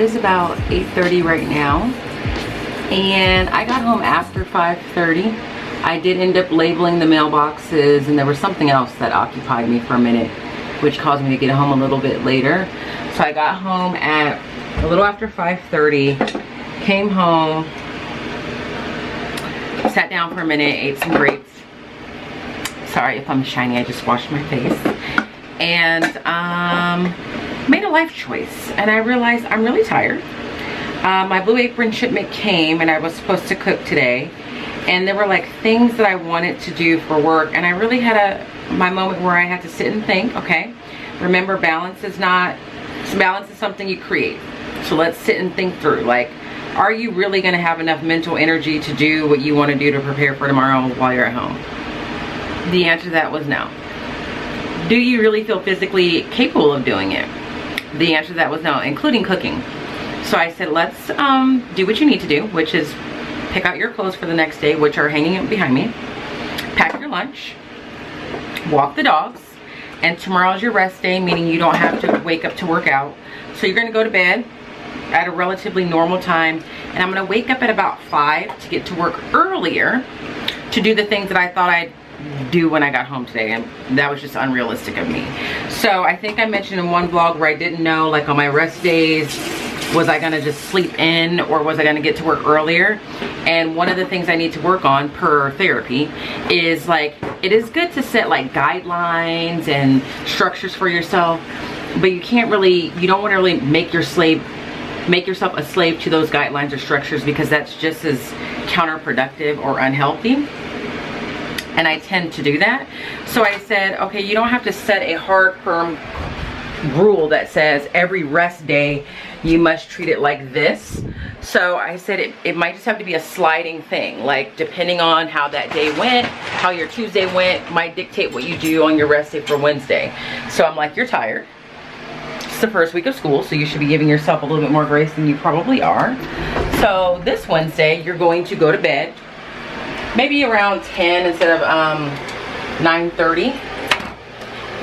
It is about 8:30 right now, and I got home after 5:30. I did end up labeling the mailboxes, and there was something else that occupied me for a minute, which caused me to get home a little bit later. So I got home at a little after 5:30, came home, sat down for a minute, ate some grapes. Sorry if I'm shiny, I just washed my face. And made a life choice, and I realized I'm really tired. My Blue Apron shipment came, and I was supposed to cook today, and there were like things that I wanted to do for work, and I really had my moment where I had to sit and think, okay, remember, balance is something you create. So let's sit and think through, like, are you really going to have enough mental energy to do what you want to do to prepare for tomorrow while you're at home? The answer to that was no. Do you really feel physically capable of doing it? The answer to that was no, including cooking. So I said, let's do what you need to do, which is pick out your clothes for the next day, which are hanging up behind me, pack your lunch, walk the dogs, and tomorrow's your rest day, meaning you don't have to wake up to work out. So you're gonna go to bed at a relatively normal time, and I'm gonna wake up at about 5 to get to work earlier to do the things that I thought I'd do when I got home today, and that was just unrealistic of me. So I think I mentioned in one vlog where I didn't know, like, on my rest days, was I gonna just sleep in or was I gonna get to work earlier? And one of the things I need to work on per therapy is, like, it is good to set like guidelines and structures for yourself, but you don't want to really make yourself a slave to those guidelines or structures, because that's just as counterproductive or unhealthy. And I tend to do that. So I said, okay, you don't have to set a hard, firm rule that says every rest day you must treat it like this. So I said it might just have to be a sliding thing, like depending on how that day went, how your Tuesday went might dictate what you do on your rest day for Wednesday. So I'm like, you're tired. It's the first week of school, so you should be giving yourself a little bit more grace than you probably are. So this Wednesday, you're going to go to bed maybe around 10 instead of 9:30.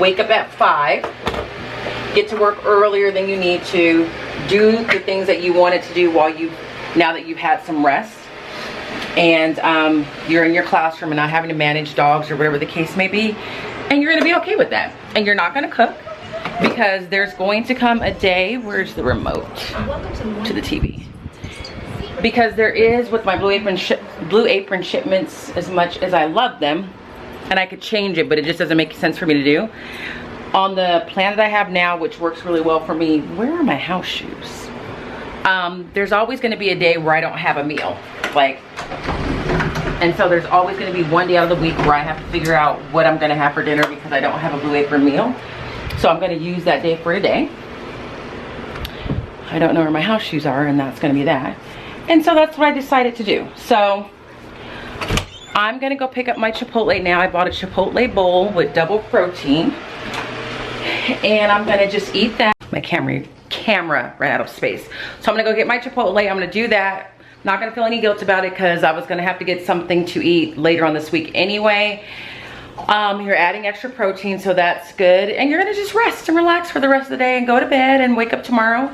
Wake up at 5. Get to work earlier than you need to. Do the things that you wanted to do now that you've had some rest. And you're in your classroom and not having to manage dogs or whatever the case may be. And you're gonna be okay with that. And you're not gonna cook, because there's going to come a day, where's the remote to the TV? Because there is, with my Blue Apron shipments, as much as I love them, and I could change it, but it just doesn't make sense for me to do. On the plan that I have now, which works really well for me, where are my house shoes? There's always gonna be a day where I don't have a meal. And so there's always gonna be one day out of the week where I have to figure out what I'm gonna have for dinner because I don't have a Blue Apron meal. So I'm gonna use that day for today. I don't know where my house shoes are, and that's gonna be that. And so that's what I decided to do. So I'm gonna go pick up my Chipotle now. I bought a Chipotle bowl with double protein, and I'm gonna just eat that. My camera ran out of space. So I'm gonna go get my Chipotle. I'm gonna do that. Not gonna feel any guilt about it, because I was gonna have to get something to eat later on this week anyway. You're adding extra protein, so that's good. And you're gonna just rest and relax for the rest of the day and go to bed and wake up tomorrow.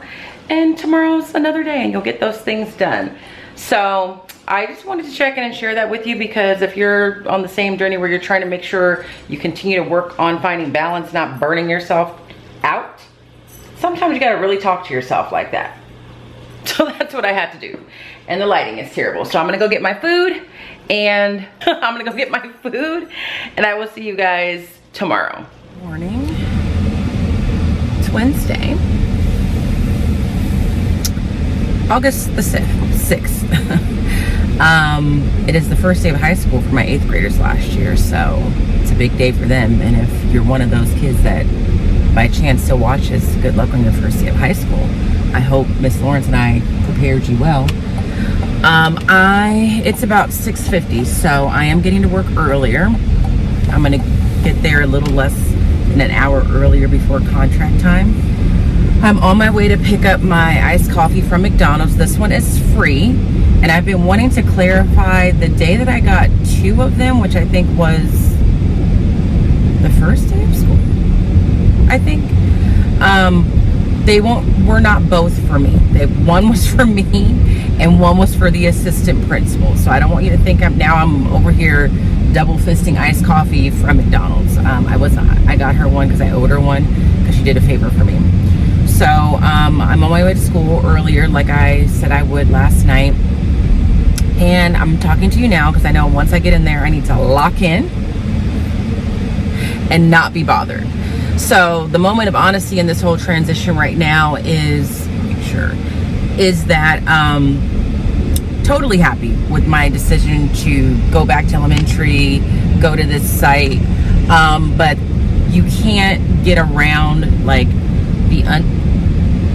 And tomorrow's another day and you'll get those things done. So I just wanted to check in and share that with you, because if you're on the same journey where you're trying to make sure you continue to work on finding balance, not burning yourself out, sometimes you gotta really talk to yourself like that. So that's what I had to do. And the lighting is terrible. So I'm gonna go get my food, and I will see you guys tomorrow. Morning. It's Wednesday. August the 6th. It is the first day of high school for my 8th graders last year, so it's a big day for them. And if you're one of those kids that by chance still watches, good luck on your first day of high school. I hope Miss Lawrence and I prepared you well. It's about 6:50, so I am getting to work earlier. I'm gonna get there a little less than an hour earlier before contract time. I'm on my way to pick up my iced coffee from McDonald's. This one is free, and I've been wanting to clarify the day that I got 2 of them, which I think was the first day of school, I think. were not both for me. One was for me and one was for the assistant principal. So I don't want you to think I'm over here double fisting iced coffee from McDonald's. I was not. I got her one because I owed her one because she did a favor for me. So I'm on my way to school earlier, like I said I would last night. And I'm talking to you now because I know once I get in there, I need to lock in and not be bothered. So the moment of honesty in this whole transition right now is that totally happy with my decision to go back to elementary, go to this site, but you can't get around like the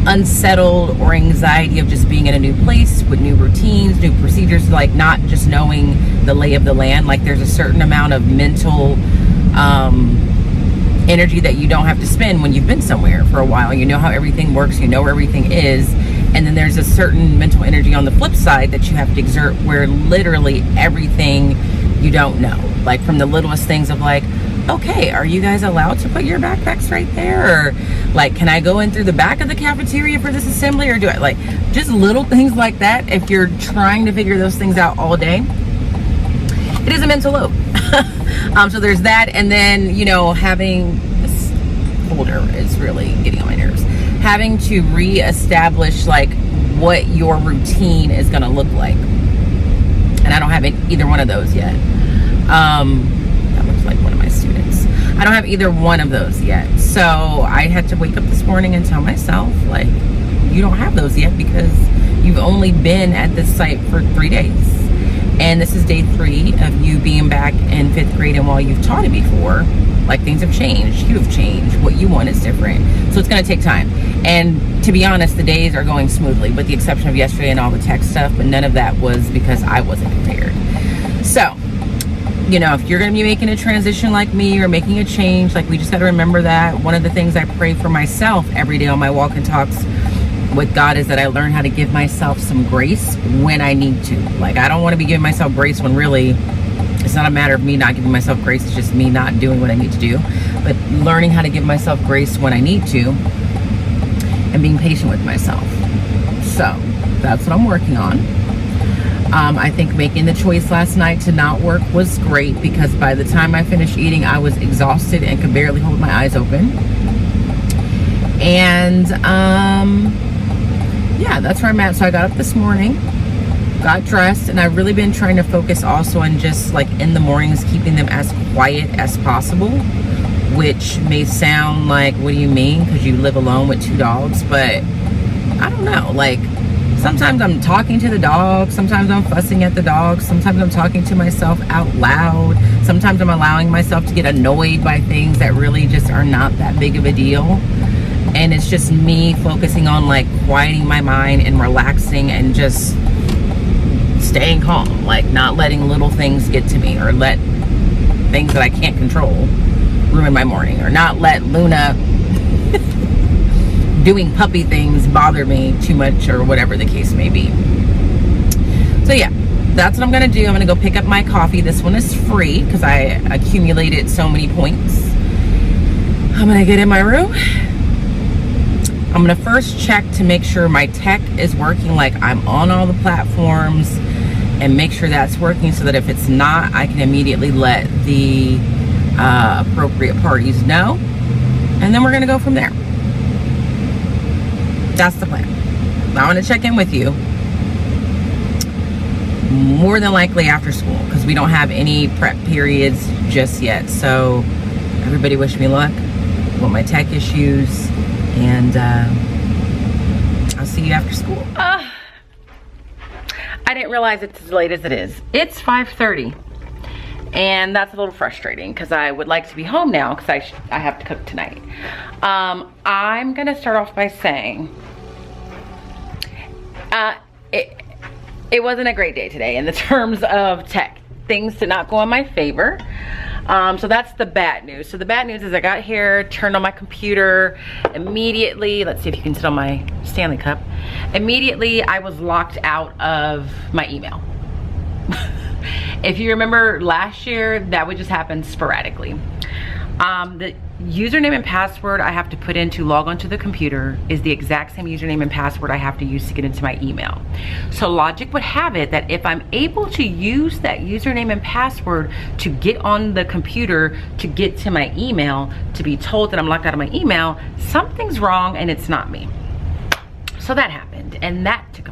unsettled or anxiety of just being in a new place with new routines, new procedures, like not just knowing the lay of the land. Like there's a certain amount of mental energy that you don't have to spend when you've been somewhere for a while. You know how everything works, you know where everything is. And then there's a certain mental energy on the flip side that you have to exert where literally everything you don't know. Like from the littlest things of like, okay, are you guys allowed to put your backpacks right there? Or like, can I go in through the back of the cafeteria for this assembly? Or do I, like, just little things like that. If you're trying to figure those things out all day, it is a mental load. So there's that. And then, you know, having this folder is really getting on my nerves. Having to reestablish like what your routine is going to look like. And I don't have either one of those yet. That looks like one of my students. I don't have either one of those yet. So I had to wake up this morning and tell myself, like, you don't have those yet because you've only been at this site for 3 days. And this is day 3 of you being back in 5th grade. And while you've taught it before, like things have changed, you have changed, what you want is different. So it's gonna take time. And to be honest, the days are going smoothly with the exception of yesterday and all the tech stuff, but none of that was because I wasn't prepared. So, you know, if you're gonna be making a transition like me or making a change, like we just gotta remember that. One of the things I pray for myself every day on my walk and talks with God is that I learn how to give myself some grace when I need to. Like, I don't want to be giving myself grace when really it's not a matter of me not giving myself grace, it's just me not doing what I need to do. But learning how to give myself grace when I need to and being patient with myself. So that's what I'm working on. I think making the choice last night to not work was great because by the time I finished eating, I was exhausted and could barely hold my eyes open. And yeah, that's where I'm at. So I got up this morning, got dressed, and I've really been trying to focus also on just like in the mornings, keeping them as quiet as possible, which may sound like, what do you mean? Because you live alone with 2 dogs, but I don't know, like sometimes I'm talking to the dogs, sometimes I'm fussing at the dogs, sometimes I'm talking to myself out loud, sometimes I'm allowing myself to get annoyed by things that really just are not that big of a deal. And it's just me focusing on like quieting my mind and relaxing and just staying calm, like not letting little things get to me or let things that I can't control ruin my morning, or not let Luna doing puppy things bother me too much, or whatever the case may be. So yeah, that's what I'm gonna do. I'm gonna go pick up my coffee. This one is free because I accumulated so many points. I'm gonna get in my room. I'm gonna first check to make sure my tech is working, like I'm on all the platforms, and make sure that's working so that if it's not, I can immediately let the appropriate parties know, and then we're gonna go from there. That's the plan. I want to check in with you more than likely after school because we don't have any prep periods just yet. So everybody wish me luck with my tech issues, and I'll see you after school. I didn't realize it's as late as it is. It's 5:30, and that's a little frustrating because I would like to be home now because I have to cook tonight. I'm gonna start off by saying it wasn't a great day today in the terms of tech. Things did not go in my favor. So that's the bad news. So the bad news is I got here, turned on my computer immediately. Let's see if you can sit on my Stanley Cup. Immediately, I was locked out of my email. If you remember last year, that would just happen sporadically. The username and password I have to put in to log onto the computer is the exact same username and password I have to use to get into my email. So logic would have it that if I'm able to use that username and password to get on the computer to get to my email, to be told that I'm locked out of my email, something's wrong and it's not me. So that happened, and that took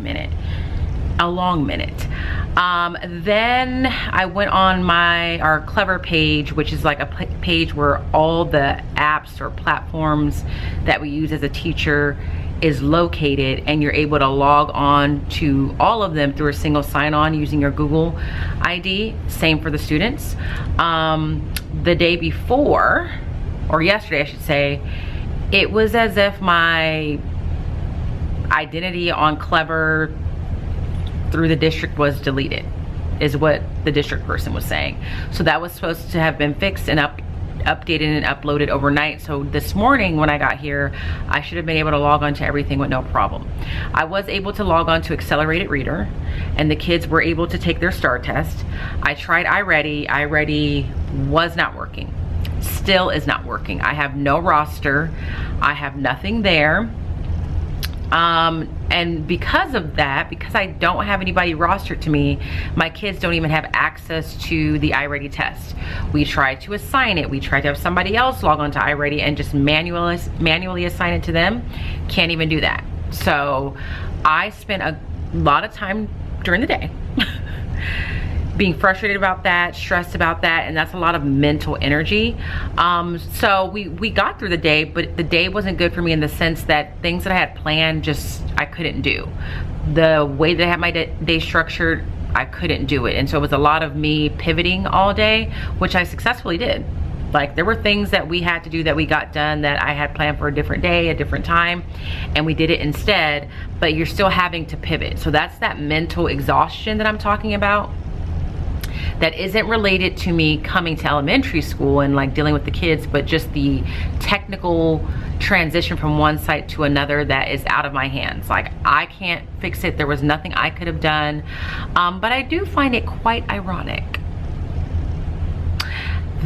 a long minute. Then I went on our Clever page, which is like a page where all the apps or platforms that we use as a teacher is located, and you're able to log on to all of them through a single sign-on using your Google ID. Same for the students. The day before, or yesterday I should say, it was as if my identity on Clever through the district was deleted, is what the district person was saying. So that was supposed to have been fixed and updated and uploaded overnight. So this morning when I got here, I should have been able to log on to everything with no problem. I was able to log on to Accelerated Reader, and the kids were able to take their STAR test. I tried iReady. iReady was not working. Still is not working. I have no roster. I have nothing there. And because of that, because I don't have anybody rostered to me, my kids don't even have access to the iReady test. We tried to assign it. We tried to have somebody else log on to iReady and just manually assign it to them. Can't even do that. So I spent a lot of time during the day being frustrated about that, stressed about that, and that's a lot of mental energy. So we got through the day, but the day wasn't good for me in the sense that things that I had planned, just I couldn't do. The way that I had my day structured, I couldn't do it. And so it was a lot of me pivoting all day, which I successfully did. Like, there were things that we had to do that we got done that I had planned for a different day, a different time, and we did it instead, but you're still having to pivot. So that's that mental exhaustion that I'm talking about. That isn't related to me coming to elementary school and like dealing with the kids, but just the technical transition from one site to another that is out of my hands. Like, I can't fix it. There was nothing I could have done. But I do find it quite ironic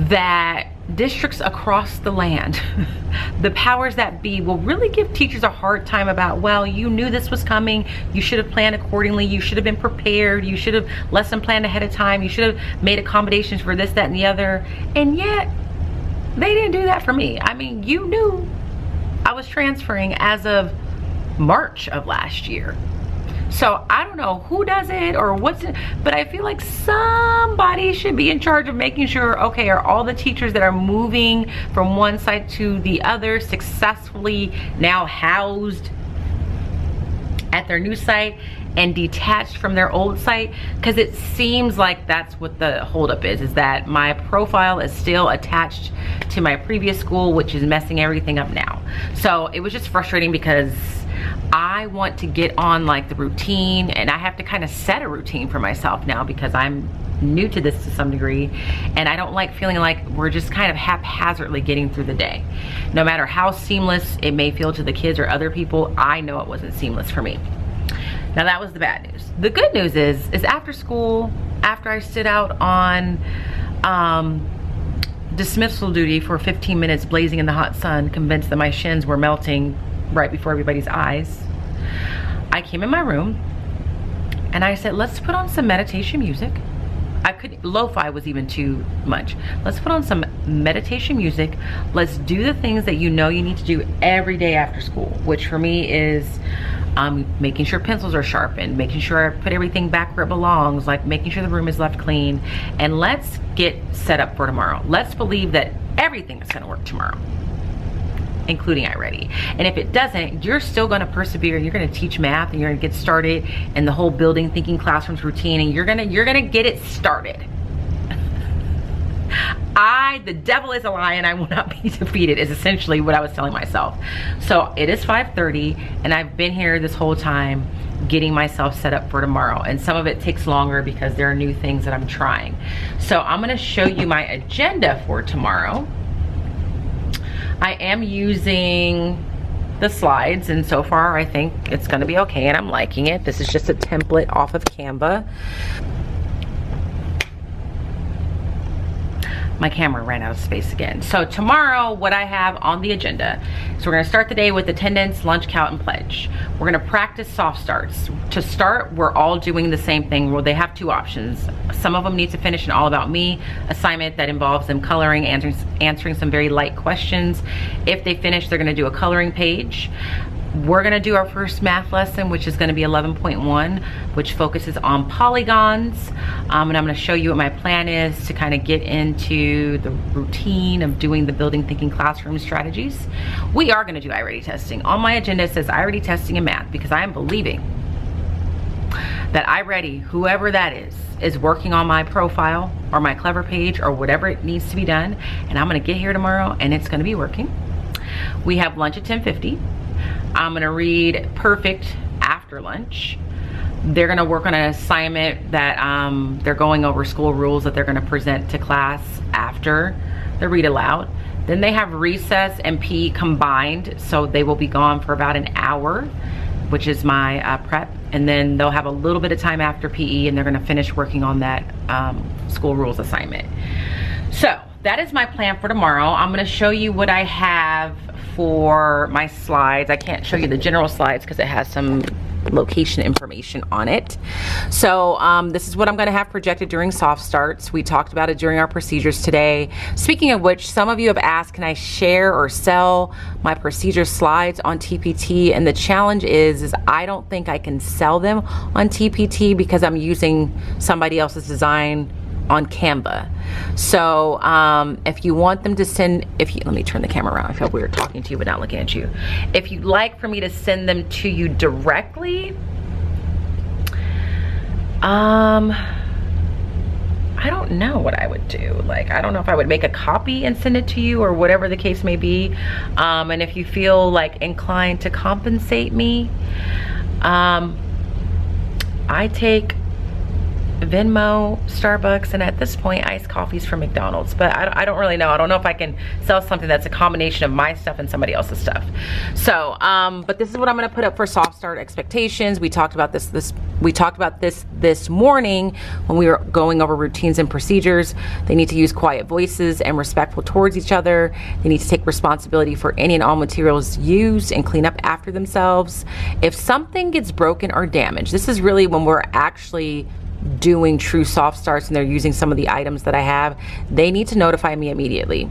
that districts across the land, the powers that be, will really give teachers a hard time about, well, you knew this was coming, you should have planned accordingly, you should have been prepared, you should have lesson planned ahead of time, you should have made accommodations for this, that, and the other. And yet they didn't do that for me. I mean, you knew I was transferring as of March of last year. So I don't know who does it or what's it, but I feel like somebody should be in charge of making sure, okay, are all the teachers that are moving from one site to the other successfully now housed at their new site and detached from their old site? Because it seems like that's what the holdup is that my profile is still attached to my previous school, which is messing everything up now. So it was just frustrating because I want to get on like the routine, and I have to kind of set a routine for myself now because I'm new to this to some degree, and I don't like feeling like we're just kind of haphazardly getting through the day. No matter how seamless it may feel to the kids or other people, I know it wasn't seamless for me. Now that was the bad news. The good news is after school, after I stood out on dismissal duty for 15 minutes blazing in the hot sun, convinced that my shins were melting right before everybody's eyes, I came in my room and I said, let's put on some meditation music. Lo-fi was even too much. Let's put on some meditation music. Let's do the things that you know you need to do every day after school, which for me is making sure pencils are sharpened, making sure I put everything back where it belongs, like making sure the room is left clean, and let's get set up for tomorrow. Let's believe that everything is gonna work tomorrow, including iReady. And if it doesn't, you're still gonna persevere. You're gonna teach math and you're gonna get started in the whole building thinking classrooms routine, and you're gonna get it started. The devil is a lie and I will not be defeated is essentially what I was telling myself. So it is 5:30 and I've been here this whole time getting myself set up for tomorrow, and some of it takes longer because there are new things that I'm trying. So I'm gonna show you my agenda for tomorrow. I am using the slides, and so far I think it's gonna be okay and I'm liking it. This is just a template off of Canva. my camera ran out of space again. So tomorrow, what I have on the agenda is we're gonna start the day with attendance, lunch count, and pledge. We're gonna practice soft starts. To start, we're all doing the same thing. Well, they have two options. Some of them need to finish an All About Me assignment that involves them coloring, answering some very light questions. If they finish, they're gonna do a coloring page. We're gonna do our first math lesson, which is gonna be 11.1, which focuses on polygons. And I'm gonna show you what my plan is to kind of get into the routine of doing the building thinking classroom strategies. We are gonna do iReady testing. On my agenda, it says iReady testing in math, because I am believing that iReady, whoever that is working on my profile or my Clever page or whatever it needs to be done. And I'm gonna get here tomorrow and it's gonna be working. We have lunch at 10:50. I'm gonna read Perfect after lunch. They're gonna work on an assignment that they're going over school rules that they're gonna present to class after the read aloud. Then they have recess and PE combined, so they will be gone for about an hour, which is my prep. And then they'll have a little bit of time after PE and they're gonna finish working on that school rules assignment. So that is my plan for tomorrow. I'm gonna show you what I have for my slides. I can't show you the general slides because it has some location information on it. So this is what I'm gonna have projected during soft starts. We talked about it during our procedures today. Speaking of which, some of you have asked, can I share or sell my procedure slides on TPT? And the challenge is I don't think I can sell them on TPT because I'm using somebody else's design on Canva. So if you want them to send, let me turn the camera around. I feel weird talking to you but not looking at you. If you'd like for me to send them to you directly, I don't know what I would do. Like, I don't know if I would make a copy and send it to you or whatever the case may be. And if you feel like inclined to compensate me, I take Venmo, Starbucks, and at this point iced coffees from McDonald's, but I don't really know. I don't know if I can sell something that's a combination of my stuff and somebody else's stuff. So but this is what I'm going to put up for soft start expectations. We talked about this morning when we were going over routines and procedures. They need to use quiet voices and respectful towards each other. They need to take responsibility for any and all materials used and clean up after themselves. If something gets broken or damaged, this is really when we're actually doing true soft starts and they're using some of the items that I have, they need to notify me immediately.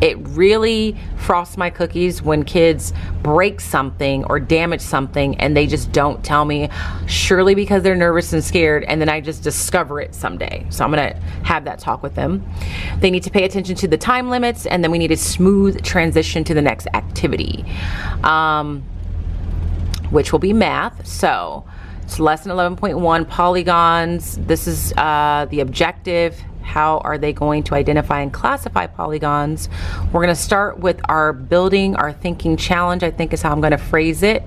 It really frosts my cookies when kids break something or damage something and they just don't tell me, surely because they're nervous and scared, and then I just discover it someday. So I'm gonna have that talk with them. They need to pay attention to the time limits, and then we need a smooth transition to the next activity, which will be math. So it's lesson 11.1, polygons. This is the objective. How are they going to identify and classify polygons? We're gonna start with our building, our thinking challenge, I think is how I'm gonna phrase it.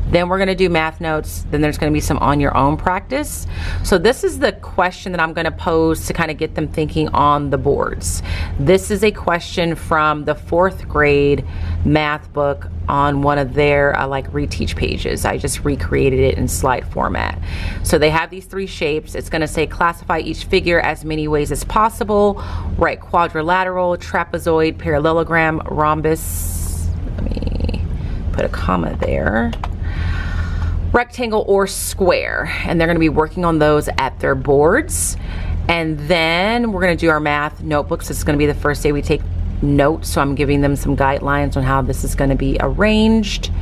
Then we're gonna do math notes. Then there's gonna be some on your own practice. So this is the question that I'm gonna pose to kind of get them thinking on the boards. This is a question from the 4th grade math book on one of their like reteach pages. I just recreated it in slide format. So they have these 3 shapes. It's gonna say classify each figure as many ways as possible. Write quadrilateral, trapezoid, parallelogram, rhombus. Let me put a comma there. Rectangle or square. And they're gonna be working on those at their boards. And then we're gonna do our math notebooks. This is gonna be the first day we take notes, so I'm giving them some guidelines on how this is going to be arranged,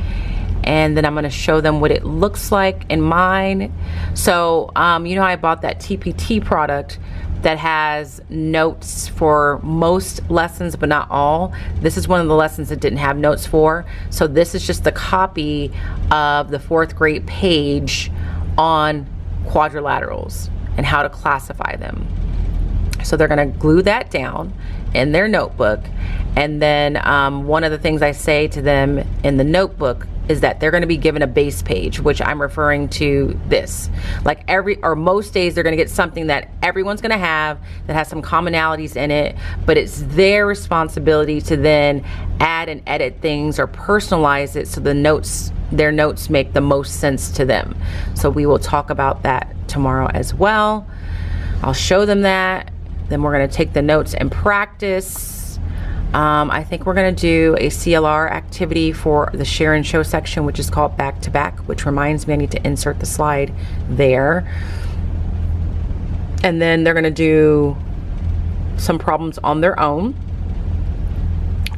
and then I'm going to show them what it looks like in mine. So you know, I bought that TPT product that has notes for most lessons but not all. This is one of the lessons that didn't have notes for, so this is just the copy of the 4th grade page on quadrilaterals and how to classify them. So they're gonna glue that down in their notebook, and then one of the things I say to them in the notebook is that they're gonna be given a base page, which I'm referring to this. Like most days they're gonna get something that everyone's gonna have that has some commonalities in it, but it's their responsibility to then add and edit things or personalize it so their notes make the most sense to them. So we will talk about that tomorrow as well. I'll show them that. Then we're going to take the notes and practice. I think we're going to do a CLR activity for the share and show section, which is called back to back, which reminds me I need to insert the slide there. And then they're going to do some problems on their own.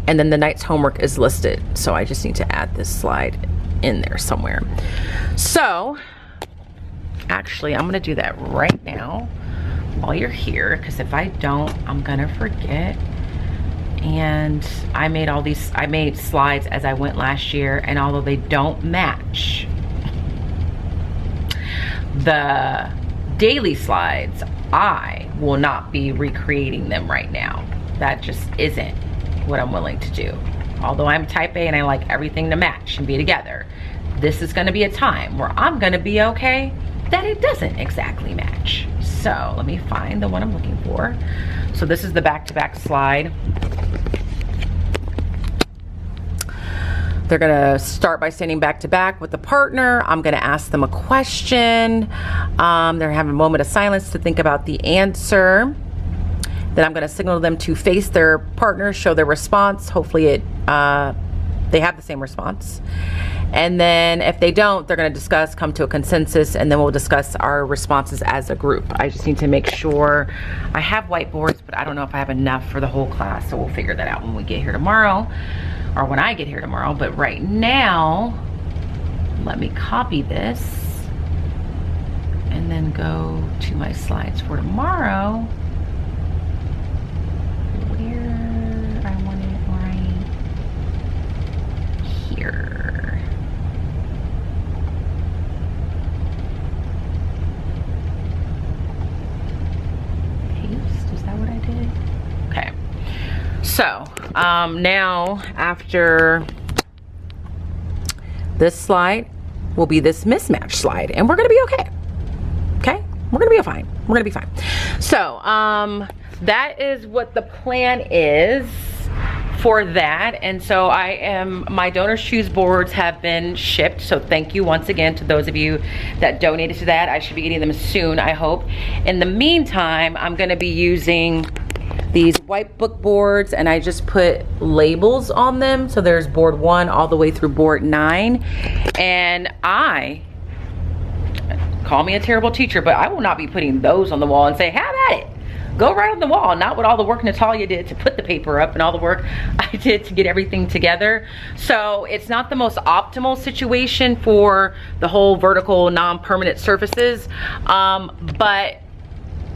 And then the night's homework is listed. So I just need to add this slide in there somewhere. So actually, I'm going to do that right now while you're here, because if I don't, I'm going to forget. And I made slides as I went last year, and although they don't match the daily slides, I will not be recreating them right now. That just isn't what I'm willing to do. Although I'm type A and I like everything to match and be together, this is going to be a time where I'm going to be okay that it doesn't exactly match. So let me find the one I'm looking for. So this is the back-to-back slide. They're gonna start by standing back to back with the partner. I'm gonna ask them a question. They're having a moment of silence to think about the answer. Then I'm gonna signal them to face their partner, show their response. Hopefully they have the same response. And then if they don't, they're gonna discuss, come to a consensus, and then we'll discuss our responses as a group. I just need to make sure I have whiteboards, but I don't know if I have enough for the whole class, so we'll figure that out when we get here tomorrow, or when I get here tomorrow. But right now, let me copy this and then go to my slides for tomorrow, where I want it right here. Is that what I did? Okay. So now after this slide will be this mismatch slide, and we're gonna be okay. Okay, we're gonna be fine. We're gonna be fine. So that is what the plan is for that. And so my donor shoes boards have been shipped, so thank you once again to those of you that donated to that. I should be getting them soon, I hope. In the meantime, I'm gonna be using these white book boards, and I just put labels on them. So there's board 1 all the way through board 9. And call me a terrible teacher, but I will not be putting those on the wall and say, have at it. Go right on the wall. Not with all the work Natalia did to put the paper up and all the work I did to get everything together. So it's not the most optimal situation for the whole vertical non-permanent surfaces, but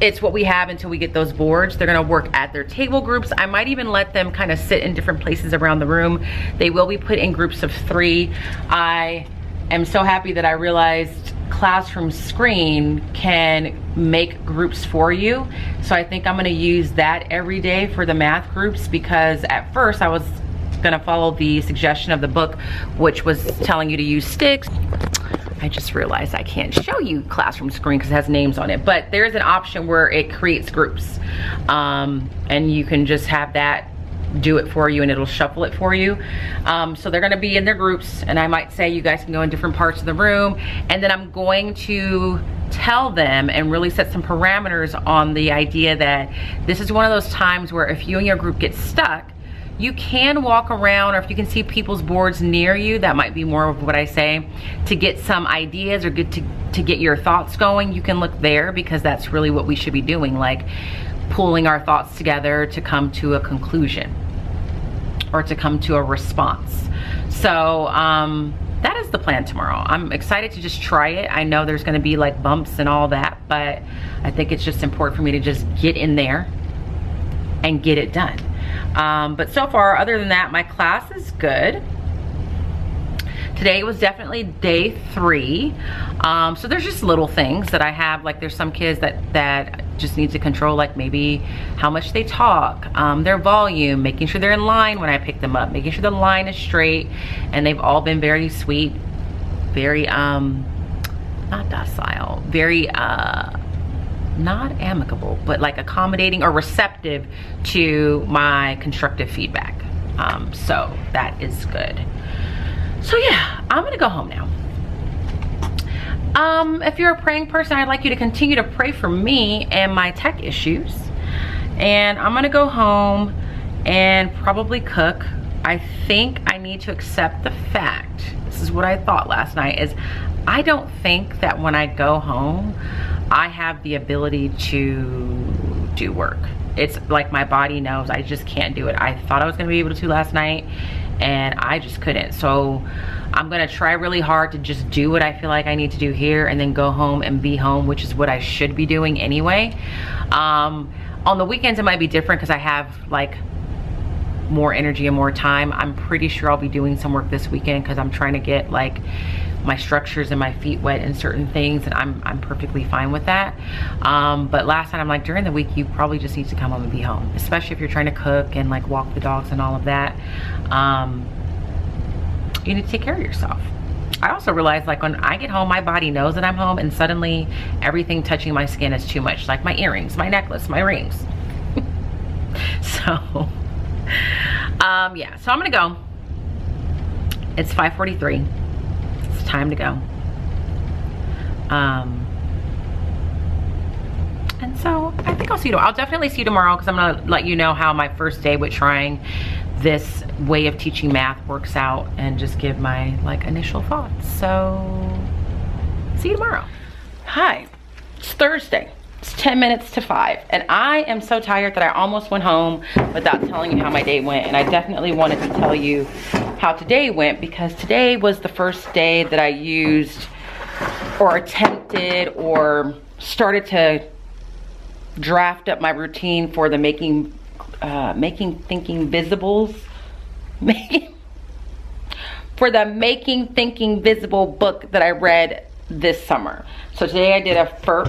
it's what we have until we get those boards. They're gonna work at their table groups. I might even let them kind of sit in different places around the room. They will be put in groups of 3. I am so happy that I realized Classroom Screen can make groups for you. So I think I'm gonna use that every day for the math groups, because at first I was gonna follow the suggestion of the book, which was telling you to use sticks. I just realized I can't show you Classroom Screen because it has names on it, but there's an option where it creates groups, and you can just have that do it for you, and it'll shuffle it for you. So they're gonna be in their groups, and I might say you guys can go in different parts of the room, and then I'm going to tell them and really set some parameters on the idea that this is one of those times where if you and your group get stuck, you can walk around, or if you can see people's boards near you, that might be more of what I say, to get some ideas or get to get your thoughts going. You can look there, because that's really what we should be doing, like pulling our thoughts together to come to a conclusion or to come to a response. So that is the plan tomorrow. I'm excited to just try it. I know there's gonna be like bumps and all that, but I think it's just important for me to just get in there and get it done. But so far, other than that, my class is good. Today was definitely day 3. So there's just little things that I have, like there's some kids that just need to control, like maybe how much they talk, their volume, making sure they're in line when I pick them up, making sure the line is straight, and they've all been very sweet, very, not docile, very, not amicable, but like accommodating or receptive to my constructive feedback. So that is good. So yeah, I'm gonna go home now. If you're a praying person, I'd like you to continue to pray for me and my tech issues. and I'm gonna go home and probably cook. I think I need to accept the fact, this is what I thought last night, is I don't think that when I go home, I have the ability to do work. It's like my body knows I just can't do it. I thought I was gonna be able to last night, and I just couldn't. So I'm gonna try really hard to just do what I feel like I need to do here and then go home and be home, which is what I should be doing anyway. On the weekends it might be different because I have like more energy and more time. I'm pretty sure I'll be doing some work this weekend because I'm trying to get like my structures and my feet wet in certain things, and I'm perfectly fine with that. But last night I'm like, during the week you probably just need to come home and be home, especially if you're trying to cook and like walk the dogs and all of that. You need to take care of yourself. I also realized like when I get home, my body knows that I'm home, and suddenly everything touching my skin is too much, like my earrings, my necklace, my rings. So yeah, so I'm gonna go. It's 5:43. It's time to go. And so I think I'll see you tomorrow. I'll definitely see you tomorrow because I'm gonna let you know how my first day with trying this way of teaching math works out and just give my like initial thoughts. So see you tomorrow. Hi, it's Thursday. It's 10 minutes to 5, and I am so tired that I almost went home without telling you how my day went. And I definitely wanted to tell you how today went because today was the first day that I used or attempted or started to draft up my routine for the making thinking visibles for the Making Thinking Visible book that I read this summer. So today I did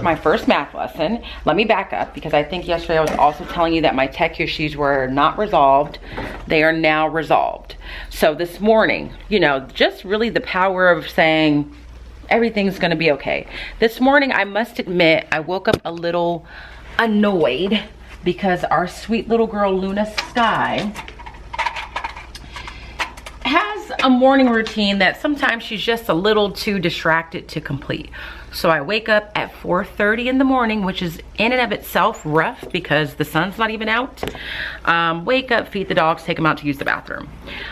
my first math lesson. Let me back up because I think yesterday I was also telling you that my tech issues were not resolved. They are now resolved. So this morning, you know, just really the power of saying everything's gonna be okay. This morning, I must admit, I woke up a little annoyed because our sweet little girl Luna Sky has a morning routine that sometimes she's just a little too distracted to complete. So I wake up at 4:30 in the morning, which is in and of itself rough because the sun's not even out. Wake up, feed the dogs, take them out to use the bathroom.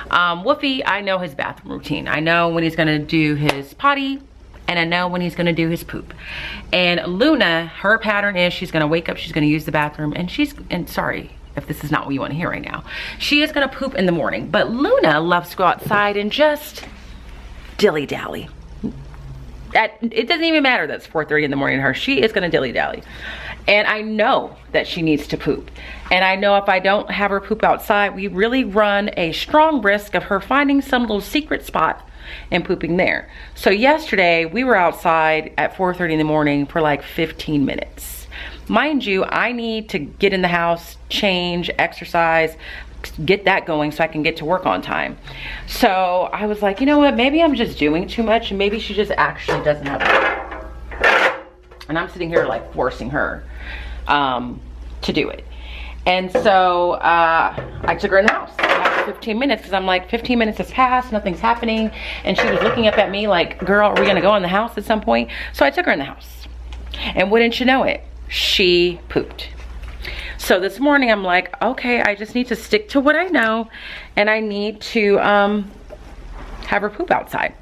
Woofy, I know his bathroom routine. I know when he's gonna do his potty, and I know when he's gonna do his poop. And Luna, her pattern is she's gonna wake up, she's gonna use the bathroom, and sorry if this is not what you wanna hear right now. She is gonna poop in the morning, but Luna loves to go outside and just dilly-dally. It doesn't even matter that it's 4:30 in the morning to her. She is gonna dilly-dally. And I know that she needs to poop. And I know if I don't have her poop outside, we really run a strong risk of her finding some little secret spot and pooping there. So yesterday we were outside at 4:30 in the morning for like 15 minutes. Mind you, I need to get in the house, change, exercise, get that going so I can get to work on time. So I was like, you know what, maybe I'm just doing too much and maybe she just actually doesn't have it. And I'm sitting here like forcing her to do it. And so I took her in the house after 15 minutes because I'm like, 15 minutes has passed, nothing's happening. And she was looking up at me like, girl, are we gonna go in the house at some point? So I took her in the house. And wouldn't you know it, she pooped. So this morning I'm like, okay, I just need to stick to what I know and I need to have her poop outside.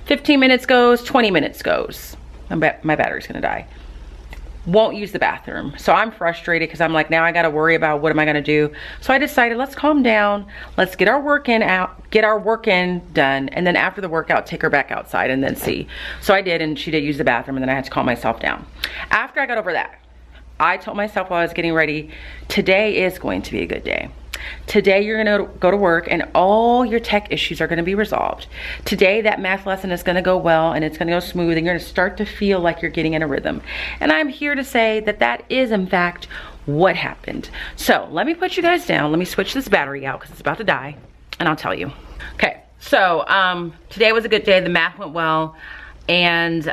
15 minutes goes, 20 minutes goes. My battery's gonna die. Won't use the bathroom. So I'm frustrated because I'm like, now I gotta worry about what am I gonna do. So I decided, let's calm down. Let's get our work in done. And then after the workout, take her back outside and then see. So I did, and she did use the bathroom, and then I had to calm myself down. After I got over that, I told myself while I was getting ready, today is going to be a good day. Today you're gonna go to work and all your tech issues are gonna be resolved. Today that math lesson is gonna go well and it's gonna go smooth and you're gonna start to feel like you're getting in a rhythm. And I'm here to say that that is in fact what happened. So let me put you guys down. Let me switch this battery out because it's about to die and I'll tell you. Okay, so today was a good day. The math went well and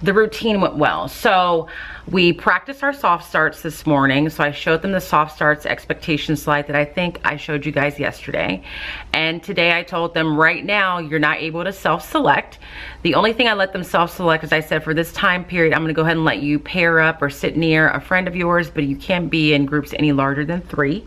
the routine went well. So We practiced our soft starts this morning, so I showed them the soft starts expectation slide that I think I showed you guys yesterday. And today I told them right now you're not able to self-select. The only thing I let them self-select is I said for this time period I'm going to go ahead and let you pair up or sit near a friend of yours, but you can't be in groups any larger than 3.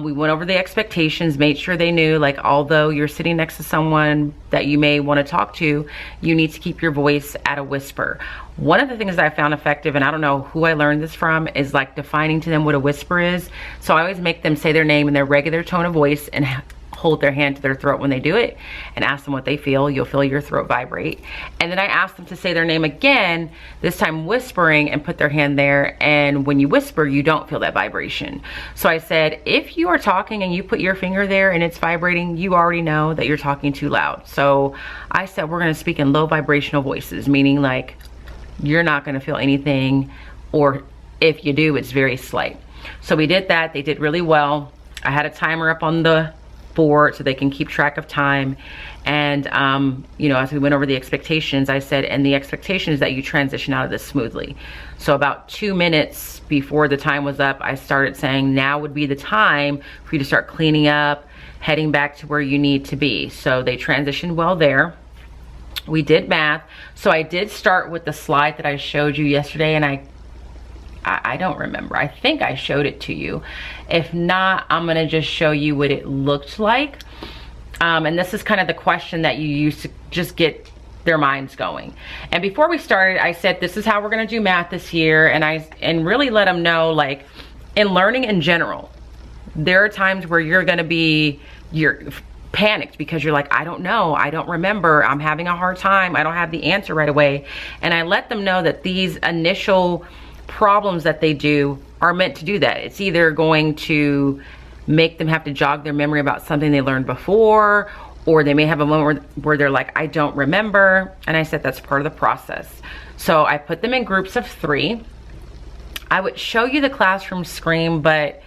We went over the expectations, made sure they knew, like, although you're sitting next to someone that you may want to talk to, you need to keep your voice at a whisper. One of the things that I found effective, and I don't know who I learned this from, is like defining to them what a whisper is. So I always make them say their name in their regular tone of voice and hold their hand to their throat when they do it and ask them what they feel. You'll feel your throat vibrate. And then I ask them to say their name again, this time whispering, and put their hand there. And when you whisper, you don't feel that vibration. So I said, if you are talking and you put your finger there and it's vibrating, you already know that you're talking too loud. So I said, we're going to speak in low vibrational voices, meaning like you're not going to feel anything, or if you do, it's very slight. So we did that. They did really well. I had a timer up on the board so they can keep track of time. And you know, as we went over the expectations, I said, and the expectation is that you transition out of this smoothly. So about 2 minutes before the time was up, I started saying now would be the time for you to start cleaning up, heading back to where you need to be. So they transitioned well there. We did math. So I did start with the slide that I showed you yesterday, and I don't remember. I think I showed it to you. If not, I'm gonna just show you what it looked like. And this is kind of the question that you use to just get their minds going. And before we started, I said, this is how we're gonna do math this year. And really let them know, like, in learning in general, there are times where you're gonna be, you're panicked because you're like, I don't know, I don't remember, I'm having a hard time, I don't have the answer right away. And I let them know that these initial problems that they do are meant to do that. It's either going to make them have to jog their memory about something they learned before, or they may have a moment where they're like, I don't remember. And I said that's part of the process. So I put them in groups of 3. I would show you the classroom screen, but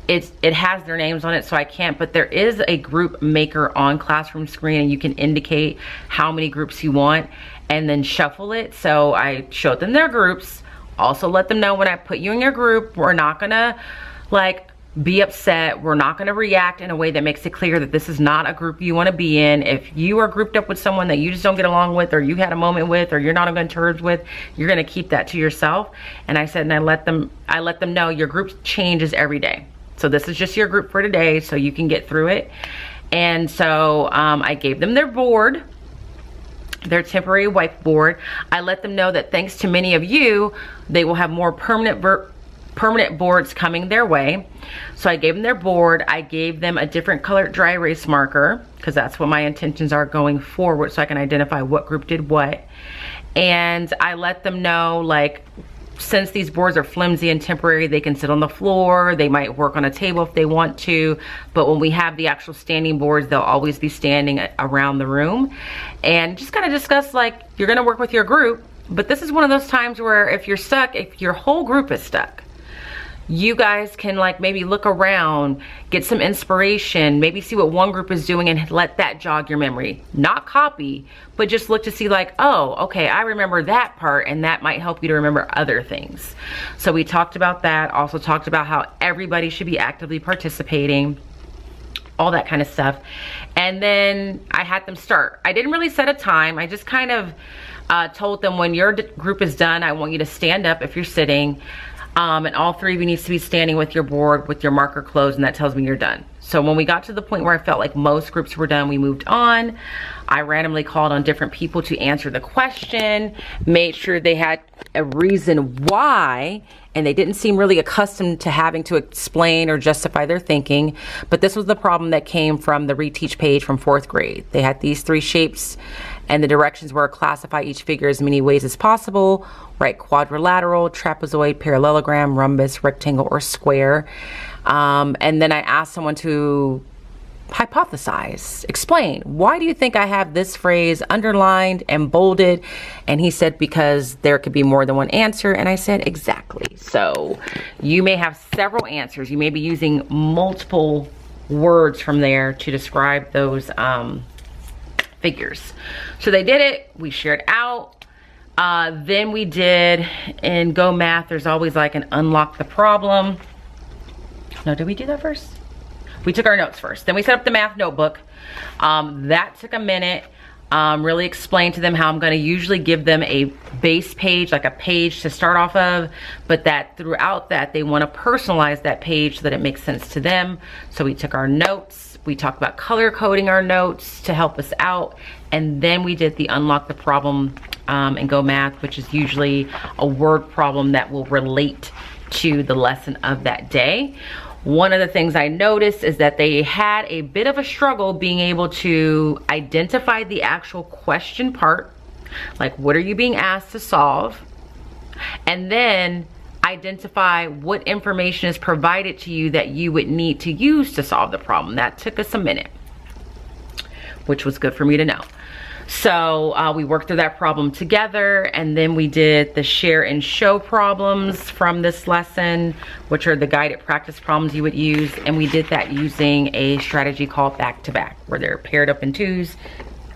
it has their names on it, so I can't, but there is a group maker on classroom screen, and you can indicate how many groups you want and then shuffle it. So I showed them their groups. Also let them know when I put you in your group, we're not gonna like be upset. We're not gonna react in a way that makes it clear that this is not a group you wanna be in. If you are grouped up with someone that you just don't get along with, or you had a moment with, or you're not on good terms with, you're gonna keep that to yourself. And I said, and I let them know your group changes every day. So this is just your group for today, so you can get through it. And so I gave them their board, their temporary whiteboard. I let them know that thanks to many of you, they will have more permanent boards coming their way. So I gave them their board. I gave them a different colored dry erase marker, because that's what my intentions are going forward, so I can identify what group did what. And I let them know, like, since these boards are flimsy and temporary, they can sit on the floor, they might work on a table if they want to, but when we have the actual standing boards, they'll always be standing around the room. And just kind of discuss, like, you're gonna work with your group, but this is one of those times where if you're stuck, if your whole group is stuck, you guys can like maybe look around, get some inspiration, maybe see what one group is doing and let that jog your memory. Not copy, but just look to see like, oh, okay, I remember that part, and that might help you to remember other things. So we talked about that, also talked about how everybody should be actively participating, all that kind of stuff. And then I had them start. I didn't really set a time. I just kind of told them when your group is done, I want you to stand up if you're sitting. And all 3 of you needs to be standing with your board with your marker closed, and that tells me you're done. So when we got to the point where I felt like most groups were done, we moved on. I randomly called on different people to answer the question, made sure they had a reason why, and they didn't seem really accustomed to having to explain or justify their thinking. But this was the problem that came from the reteach page from 4th grade. They had these 3 shapes, and the directions were classify each figure as many ways as possible, right? Quadrilateral, trapezoid, parallelogram, rhombus, rectangle, or square. And then I asked someone to hypothesize, explain, why do you think I have this phrase underlined and bolded? And he said, because there could be more than one answer. And I said, exactly. So you may have several answers. You may be using multiple words from there to describe those figures. So they did it. We shared out. Then we did, in Go Math, there's always like an unlock the problem. No, did we do that first? We took our notes first. Then we set up the math notebook. That took a minute. Really explained to them how I'm gonna usually give them a base page, like a page to start off of, but that throughout that, they wanna personalize that page so that it makes sense to them. So we took our notes, we talked about color coding our notes to help us out, and then we did the unlock the problem and Go Math, which is usually a word problem that will relate to the lesson of that day. One of the things I noticed is that they had a bit of a struggle being able to identify the actual question part, like what are you being asked to solve, and then identify what information is provided to you that you would need to use to solve the problem. That took us a minute, which was good for me to know. So we worked through that problem together, and then we did the share and show problems from this lesson, which are the guided practice problems you would use, and we did that using a strategy called back to back, where they're paired up in twos.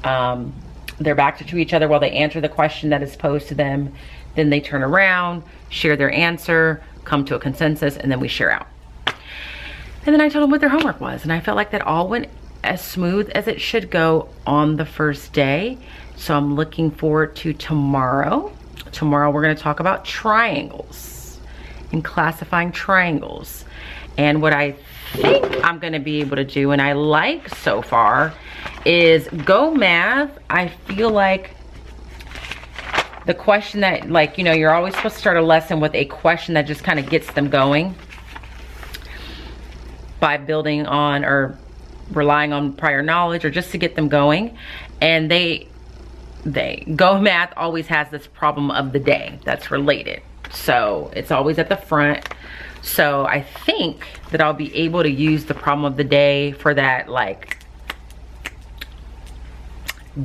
They're back to each other while they answer the question that is posed to them. Then they turn around, share their answer, come to a consensus, and then we share out. And then I told them what their homework was, and I felt like that all went as smooth as it should go on the first day. So I'm looking forward to tomorrow. Tomorrow we're going to talk about triangles and classifying triangles. And what I think I'm going to be able to do, and I like so far, is Go Math. I feel like the question that, like, you know, you're always supposed to start a lesson with a question that just kind of gets them going by building on or relying on prior knowledge, or just to get them going. And Go Math always has this problem of the day that's related, so it's always at the front. So I think that I'll be able to use the problem of the day for that, like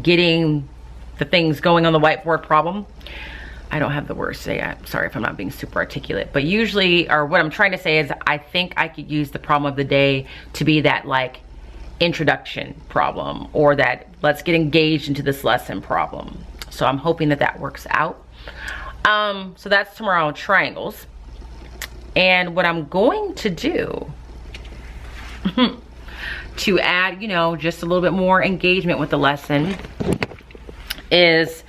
getting the things going on the whiteboard problem. I don't have the words to say. I'm sorry if I'm not being super articulate, but usually, or what I'm trying to say is, I think I could use the problem of the day to be that like introduction problem, or that let's get engaged into this lesson problem. So I'm hoping that that works out. So that's tomorrow, triangles. And what I'm going to do to add, you know, just a little bit more engagement with the lesson is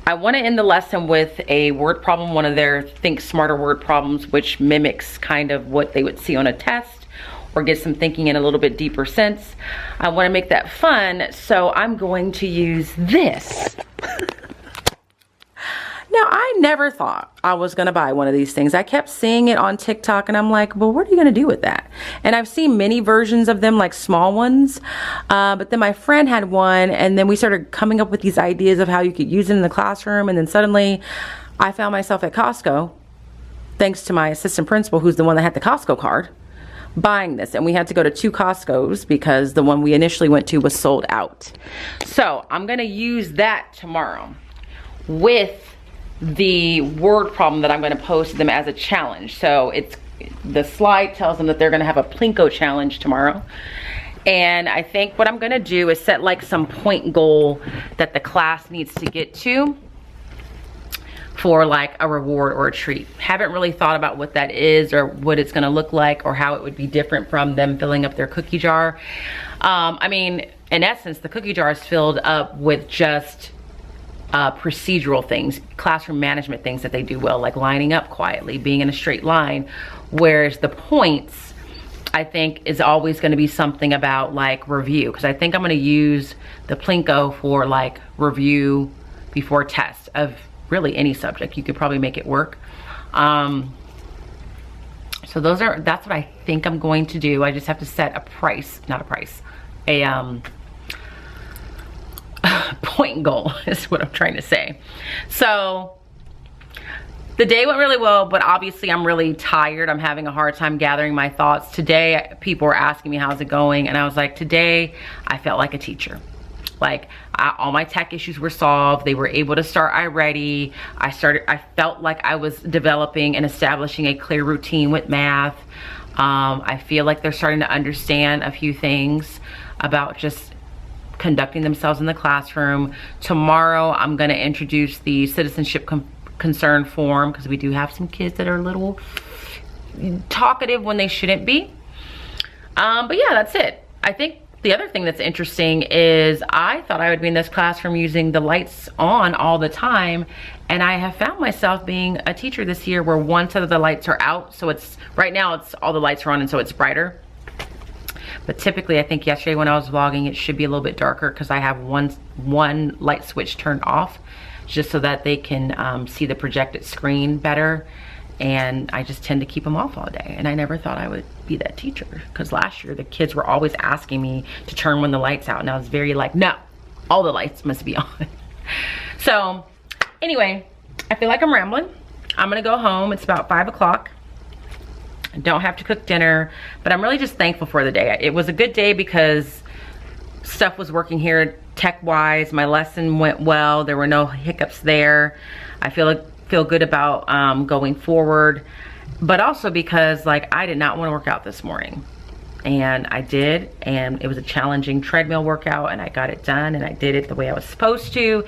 I want to end the lesson with a word problem, one of their Think Smarter word problems, which mimics kind of what they would see on a test, or get some thinking in a little bit deeper sense. I want to make that fun, so I'm going to use this. Now, I never thought I was going to buy one of these things. I kept seeing it on TikTok, and I'm like, well, what are you going to do with that? And I've seen many versions of them, like small ones, but then my friend had one, and then we started coming up with these ideas of how you could use it in the classroom, and then suddenly I found myself at Costco, thanks to my assistant principal, who's the one that had the Costco card, buying this. And we had to go to 2 Costco's because the one we initially went to was sold out. So I'm going to use that tomorrow with the word problem that I'm going to pose to them as a challenge. So it's, the slide tells them that they're going to have a Plinko challenge tomorrow. And I think what I'm going to do is set like some point goal that the class needs to get to for like a reward or a treat. Haven't really thought about what that is, or what it's gonna look like, or how it would be different from them filling up their cookie jar. I mean, in essence, the cookie jar is filled up with just procedural things, classroom management things that they do well, like lining up quietly, being in a straight line. Whereas the points, I think, is always gonna be something about like review, because I think I'm gonna use the Plinko for like review before test of really any subject. You could probably make it work. So that's what I think I'm going to do. I just have to set a price, not a price, a point goal is what I'm trying to say. So the day went really well, but obviously I'm really tired. I'm having a hard time gathering my thoughts. Today, people were asking me, how's it going? And I was like, today, I felt like a teacher. Like, all my tech issues were solved. They were able to start iReady. I felt like I was developing and establishing a clear routine with math. I feel like they're starting to understand a few things about just conducting themselves in the classroom. Tomorrow, I'm going to introduce the citizenship concern form, because we do have some kids that are a little talkative when they shouldn't be. But yeah, that's it. I think the other thing that's interesting is I thought I would be in this classroom using the lights on all the time, and I have found myself being a teacher this year where one set of the lights are out, so it's right now it's all the lights are on and so it's brighter. But typically, I think yesterday when I was vlogging, it should be a little bit darker because I have one light switch turned off just so that they can see the projected screen better. And I just tend to keep them off all day. And I never thought I would be that teacher, because last year the kids were always asking me to turn when the lights out, and I was very like, no, all the lights must be on. So anyway, I feel like I'm rambling. I'm gonna go home. It's about 5 o'clock. I don't have to cook dinner, but I'm really just thankful for the day. It was a good day because stuff was working here tech-wise. My lesson went well. There were no hiccups there. I feel good about going forward, but also because like I did not want to work out this morning, and I did, and it was a challenging treadmill workout, and I got it done, and I did it the way I was supposed to.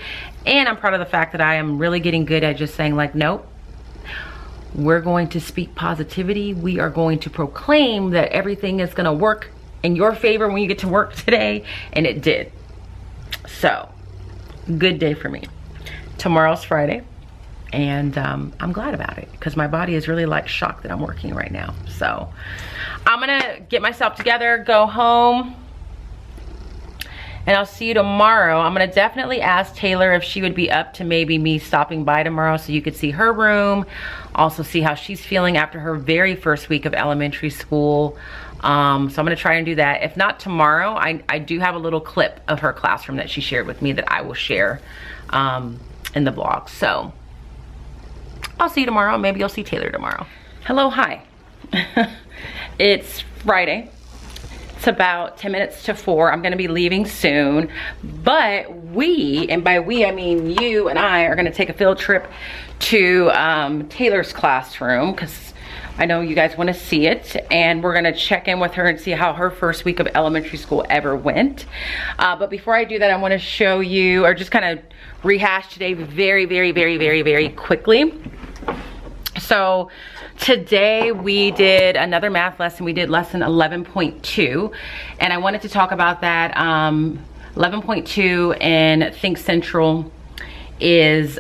And I'm proud of the fact that I am really getting good at just saying like, nope, we're going to speak positivity. We are going to proclaim that everything is going to work in your favor when you get to work today, and it did. So good day for me. Tomorrow's Friday. And I'm glad about it because my body is really like shocked that I'm working right now. So I'm gonna get myself together, go home, and I'll see you tomorrow. I'm gonna definitely ask Taylor if she would be up to maybe me stopping by tomorrow so you could see her room, also see how she's feeling after her very first week of elementary school. So I'm gonna try and do that. If not tomorrow, I do have a little clip of her classroom that she shared with me that I will share in the vlog. So I'll see you tomorrow. Maybe you'll see Taylor tomorrow. Hello, hi. It's Friday. It's about 10 minutes to 4. I'm gonna be leaving soon, but we, and by we I mean you and I, are gonna take a field trip to Taylor's classroom because I know you guys wanna see it, and we're gonna check in with her and see how her first week of elementary school ever went. But before I do that, I wanna show you, or just kind of rehash today very quickly. So today we did another math lesson. We did lesson 11.2, and I wanted to talk about that. 11.2 in Think Central is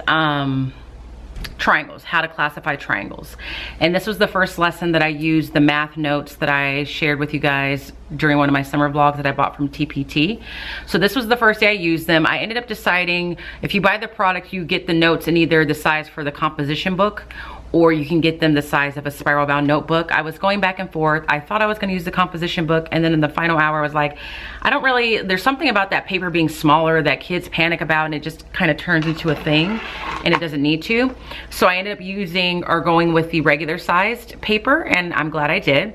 triangles, how to classify triangles. And this was the first lesson that I used the math notes that I shared with you guys during one of my summer vlogs that I bought from TPT. So this was the first day I used them. I ended up deciding if you buy the product, you get the notes in either the size for the composition book, or you can get them the size of a spiral bound notebook. I was going back and forth. I thought I was gonna use the composition book, and then in the final hour I was like, I don't really, there's something about that paper being smaller that kids panic about, and it just kind of turns into a thing, and it doesn't need to. So I ended up using, or going with the regular sized paper, and I'm glad I did.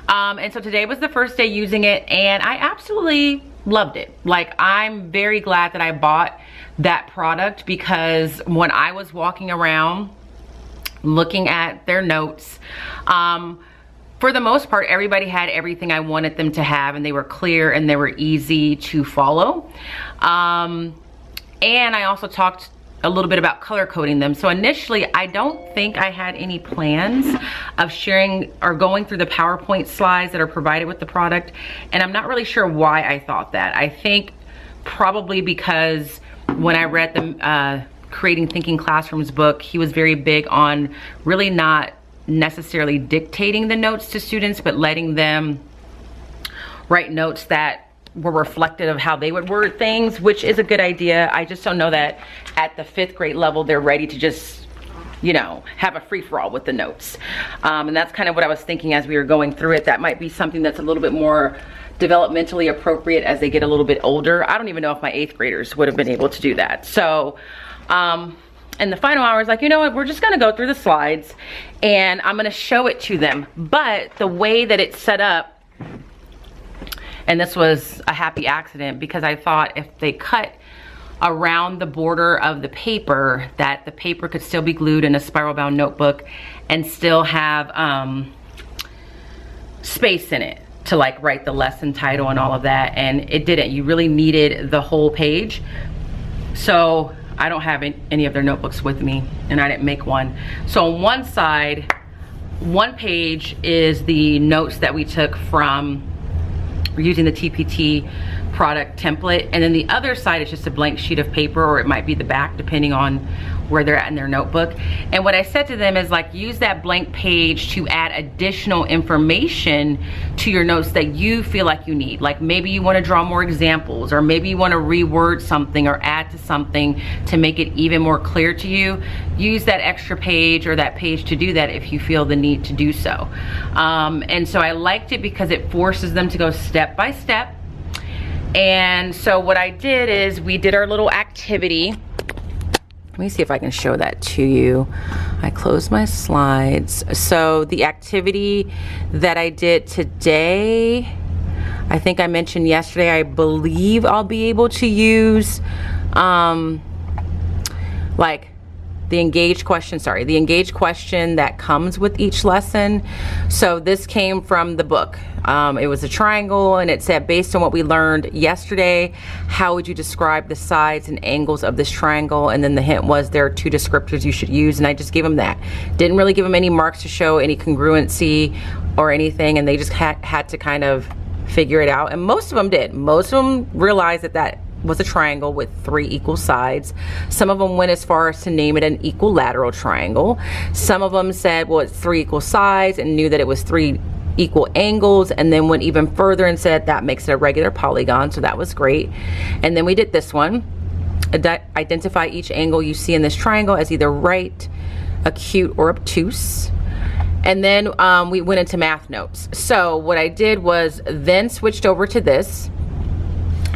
And so today was the first day using it, and I absolutely loved it. Like, I'm very glad that I bought that product, because when I was walking around looking at their notes, for the most part, everybody had everything I wanted them to have, and they were clear and they were easy to follow. And I also talked a little bit about color coding them. So initially, I don't think I had any plans of sharing or going through the PowerPoint slides that are provided with the product. And I'm not really sure why I thought that. I think probably because when I read the Creating Thinking Classrooms book, he was very big on really not necessarily dictating the notes to students, but letting them write notes that were reflective of how they would word things, which is a good idea. I just don't know that at the 5th grade level they're ready to just, you know, have a free-for-all with the notes. And that's kind of what I was thinking as we were going through it. That might be something that's a little bit more developmentally appropriate as they get a little bit older. I don't even know if my 8th graders would have been able to do that. So in the final hour, I was like, you know what, we're just gonna go through the slides and I'm gonna show it to them. But the way that it's set up, and this was a happy accident, because I thought if they cut around the border of the paper, that the paper could still be glued in a spiral bound notebook and still have space in it. to like write the lesson title and all of that, and it didn't. You really needed the whole page. So I don't have any of their notebooks with me, and I didn't make one. So on one side, one page is the notes that we took from using the TPT product template, and then the other side is just a blank sheet of paper, or it might be the back depending on where they're at in their notebook. And what I said to them is like, use that blank page to add additional information to your notes that you feel like you need. Like maybe you want to draw more examples, or maybe you want to reword something or add to something to make it even more clear to you. Use that extra page or that page to do that if you feel the need to do so. And so I liked it because it forces them to go step by step. And so what I did is we did our little activity. Let me see if I can show that to you. I closed my slides. So the activity that I did today, I think I mentioned yesterday, I believe I'll be able to use like the engaged question, the engaged question that comes with each lesson. So this came from the book. It was a triangle, and it said, based on what we learned yesterday, how would you describe the sides and angles of this triangle? And then the hint was there are 2 descriptors you should use, and I just gave them that. Didn't really give them any marks to show any congruency or anything, and they just had to kind of figure it out. And most of them did. Most of them realized that that was a triangle with 3 equal sides. Some of them went as far as to name it an equilateral triangle. Some of them said, well, it's 3 equal sides, and knew that it was 3 equal angles, and then went even further and said that makes it a regular polygon. So that was great. And then we did this one. Identify each angle you see in this triangle as either right, acute, or obtuse. And then we went into math notes. So what I did was then switched over to this,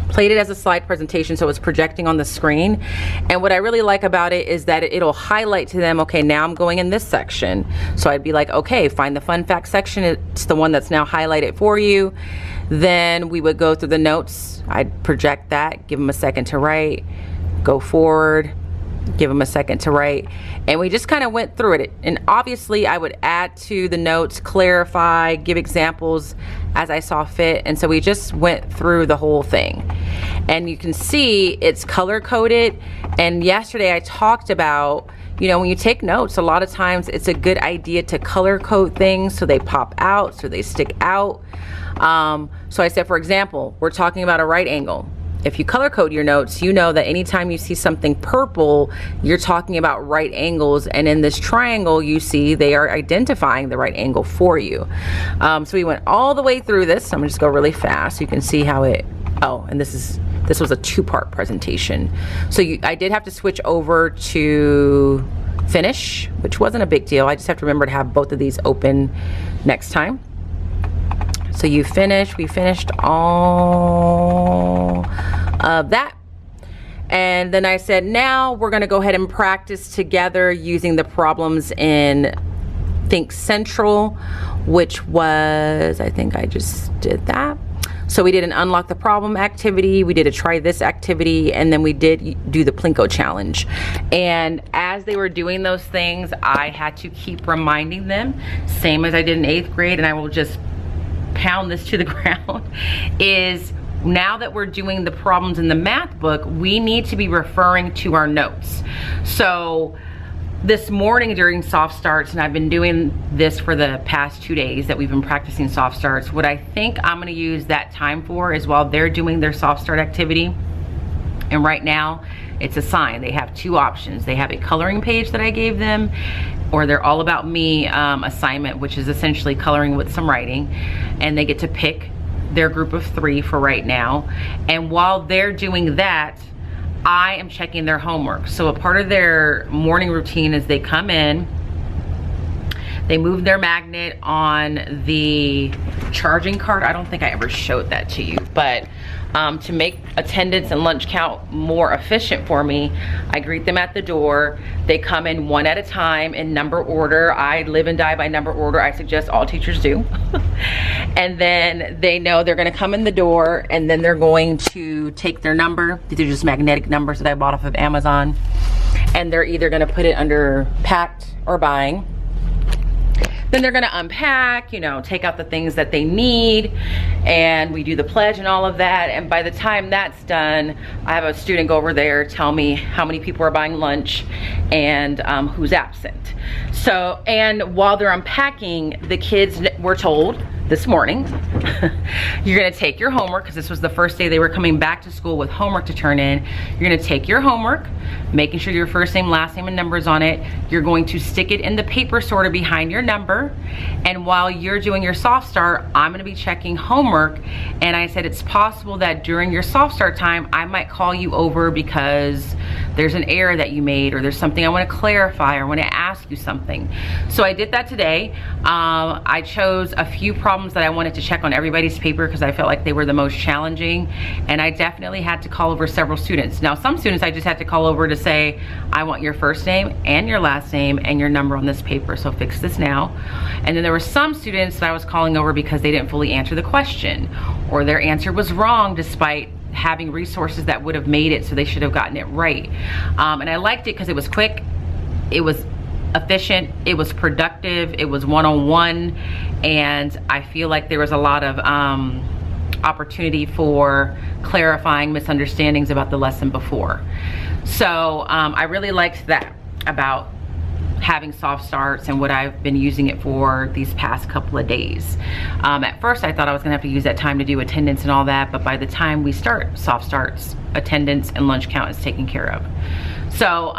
played it as a slide presentation, so it's projecting on the screen. And what I really like about it is that it'll highlight to them, okay, now I'm going in this section. So I'd be like, okay, find the fun fact section. It's the one that's now highlighted for you. Then we would go through the notes. I'd project that, give them a second to write, go forward, give them a second to write, and we just kind of went through it. And obviously I would add to the notes, clarify, give examples as I saw fit. And so we just went through the whole thing, and you can see it's color coded. And yesterday I talked about, you know, when you take notes, a lot of times it's a good idea to color code things so they pop out, so they stick out. So I said, for example, we're talking about a right angle. If you color code your notes, you know that anytime you see something purple, you're talking about right angles. And in this triangle, you see they are identifying the right angle for you. So we went all the way through this. I'm gonna just go really fast so you can see how it, oh, and this was a 2-part presentation. So I did have to switch over to finish, which wasn't a big deal. I just have to remember to have both of these open next time. So we finished all of that. And then I said, now we're gonna go ahead and practice together using the problems in Think Central, which was, I think I just did that. So we did an unlock the problem activity, we did a try this activity, and then we did do the Plinko challenge. And as they were doing those things, I had to keep reminding them, same as I did in 8th grade, and I will just pound this to the ground, is now that we're doing the problems in the math book, we need to be referring to our notes. So this morning during soft starts, and I've been doing this for the past 2 days that we've been practicing soft starts, what I think I'm gonna use that time for is while they're doing their soft start activity, and right now it's assigned. They have 2 options. They have a coloring page that I gave them, or their All About Me assignment, which is essentially coloring with some writing, and they get to pick their group of 3 for right now. And while they're doing that, I am checking their homework. So a part of their morning routine is they come in, they move their magnet on the charging card. I don't think I ever showed that to you, but to make attendance and lunch count more efficient for me, I greet them at the door. They come in one at a time in number order. I live and die by number order. I suggest all teachers do. And then they know they're gonna come in the door, and then they're going to take their number. These are just magnetic numbers that I bought off of Amazon. And they're either gonna put it under packed or buying. Then they're gonna unpack, you know, take out the things that they need, and we do the pledge and all of that. And by the time that's done, I have a student go over there, tell me how many people are buying lunch and who's absent. So, and while they're unpacking, the kids were told this morning, you're gonna take your homework, because this was the first day they were coming back to school with homework to turn in. You're gonna take your homework, making sure your first name, last name, and numbers on it. You're going to stick it in the paper sorter behind your number. And while you're doing your soft start, I'm gonna be checking homework. And I said, it's possible that during your soft start time, I might call you over because there's an error that you made, or there's something I wanna clarify, or wanna ask you something. So I did that today. I chose a few problems that I wanted to check on everybody's paper because I felt like they were the most challenging, and I definitely had to call over several students. Now, some students I just had to call over to say, I want your first name and your last name and your number on this paper, so fix this now. And then there were some students that I was calling over because they didn't fully answer the question, or their answer was wrong despite having resources that would have made it, so they should have gotten it right. And I liked it because it was quick, it was efficient, it was productive, it was one-on-one, and I feel like there was a lot of opportunity for clarifying misunderstandings about the lesson before. So I really liked that about having soft starts and what I've been using it for these past couple of days. At first I thought I was gonna have to use that time to do attendance and all that, but by the time we start soft starts, attendance and lunch count is taken care of. So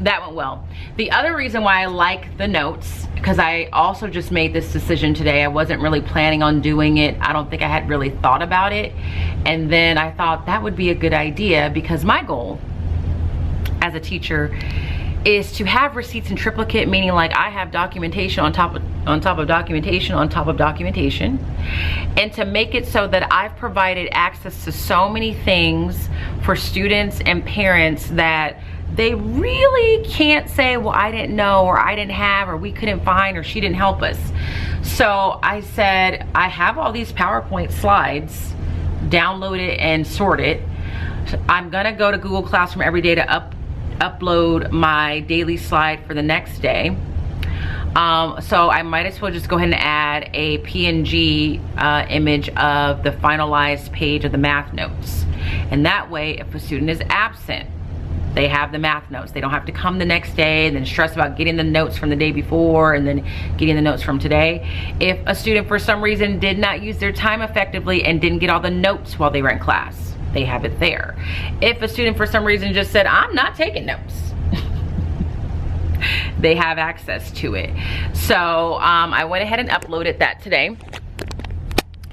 that went well. The other reason why I like the notes, because I also just made this decision today. I wasn't really planning on doing it. I don't think I had really thought about it. And then I thought that would be a good idea, because my goal as a teacher is to have receipts in triplicate, meaning like I have documentation on top of documentation on top of documentation, and to make it so that I've provided access to so many things for students and parents that they really can't say, well, I didn't know, or I didn't have, or we couldn't find, or she didn't help us. So I said, I have all these PowerPoint slides, download it and sort it. I'm gonna go to Google Classroom every day to upload my daily slide for the next day. So I might as well just go ahead and add a PNG image of the finalized page of the math notes. And that way, if a student is absent, they have the math notes. They don't have to come the next day and then stress about getting the notes from the day before and then getting the notes from today. If a student for some reason did not use their time effectively and didn't get all the notes while they were in class, they have it there. If a student for some reason just said, I'm not taking notes, they have access to it. So I went ahead and uploaded that today.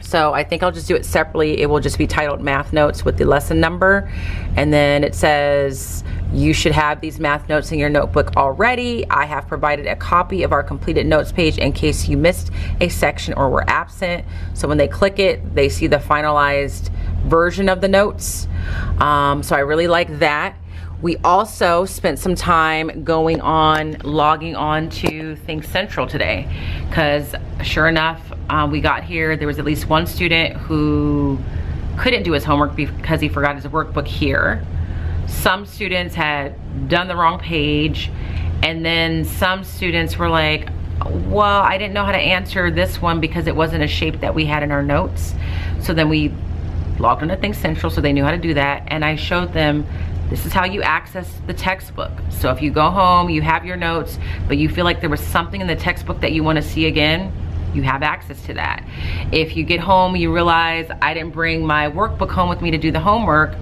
So I think I'll just do it separately. It will just be titled Math Notes with the lesson number. And then it says, you should have these math notes in your notebook already. I have provided a copy of our completed notes page in case you missed a section or were absent. So when they click it, they see the finalized version of the notes. So I really like that. We also spent some time logging on to Think Central today, because sure enough, we got here, there was at least one student who couldn't do his homework because he forgot his workbook here. Some students had done the wrong page, and then some students were like, well, I didn't know how to answer this one because it wasn't a shape that we had in our notes. So then we logged on to Think Central so they knew how to do that, and I showed them, this is how you access the textbook. So if you go home, you have your notes, but you feel like there was something in the textbook that you want to see again, you have access to that. If you get home, you realize I didn't bring my workbook home with me to do the homework,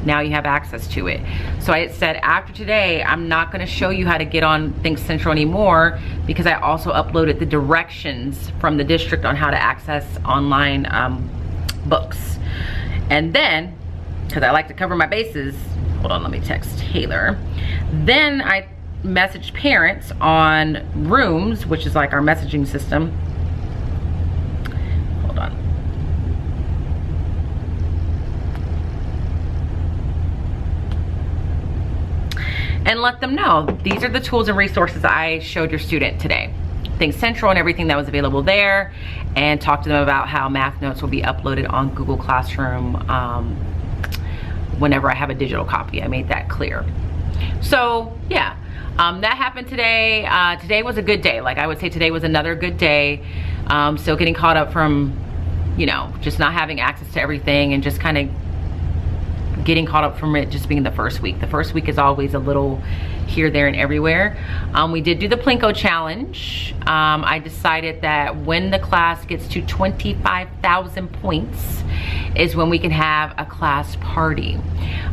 now you have access to it. So I said, after today, I'm not gonna show you how to get on Think Central anymore, because I also uploaded the directions from the district on how to access online books. And then, because I like to cover my bases, hold on, let me text Taylor. Then I messaged parents on Rooms, which is like our messaging system. Hold on. And let them know, these are the tools and resources I showed your student today. Think Central and everything that was available there, and talk to them about how math notes will be uploaded on Google Classroom whenever I have a digital copy. I made that clear. So yeah, that happened today. Today was a good day. Like I would say today was another good day. Still getting caught up from, you know, just not having access to everything and just kind of getting caught up from it just being the first week. The first week is always a little here, there, and everywhere. We did do the Plinko challenge. I decided that when the class gets to 25,000 points is when we can have a class party.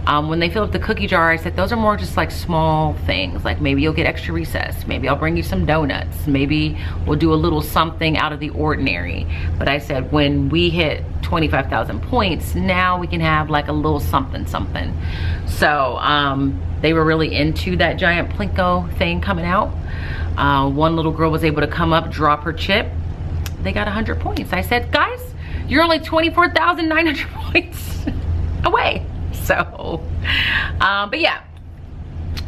When they fill up the cookie jar, I said those are more just like small things. Like maybe you'll get extra recess. Maybe I'll bring you some donuts. Maybe we'll do a little something out of the ordinary. But I said when we hit 25,000 points, now we can have like a little something. So they were really into that giant Plinko thing coming out. One little girl was able to come up, drop her chip. They got 100 points. I said, guys, you're only 24,900 points away. So, but yeah,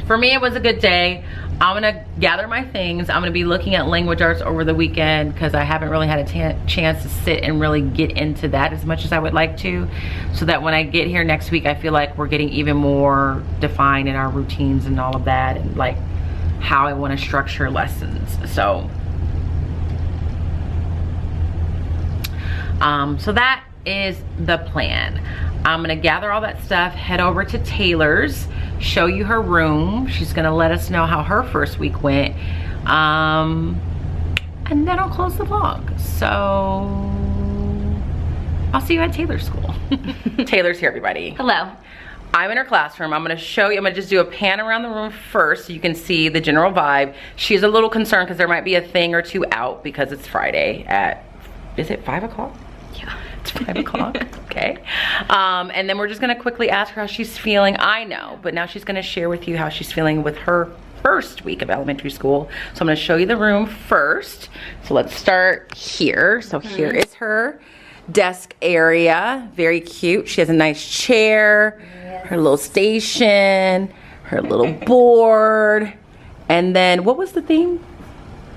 for me, it was a good day. I'm gonna gather my things. I'm gonna be looking at language arts over the weekend because I haven't really had a chance to sit and really get into that as much as I would like to, so that when I get here next week, I feel like we're getting even more defined in our routines and all of that, and like how I want to structure lessons. So, so that is the plan. I'm gonna gather all that stuff, head over to Taylor's, show you her room. She's gonna let us know how her first week went. And then I'll close the vlog. So I'll see you at Taylor's school. Taylor's here, everybody. Hello. I'm in her classroom. I'm gonna show you, I'm gonna just do a pan around the room first so you can see the general vibe. She's a little concerned because there might be a thing or two out because it's Friday at, is it 5 o'clock? Yeah. It's 5 o'clock, okay. And then we're just gonna quickly ask her how she's feeling. I know, but now she's gonna share with you how she's feeling with her first week of elementary school. So I'm gonna show you the room first. So let's start here. So here is her desk area, very cute. She has a nice chair, her little station, her little board. And then, what was the theme?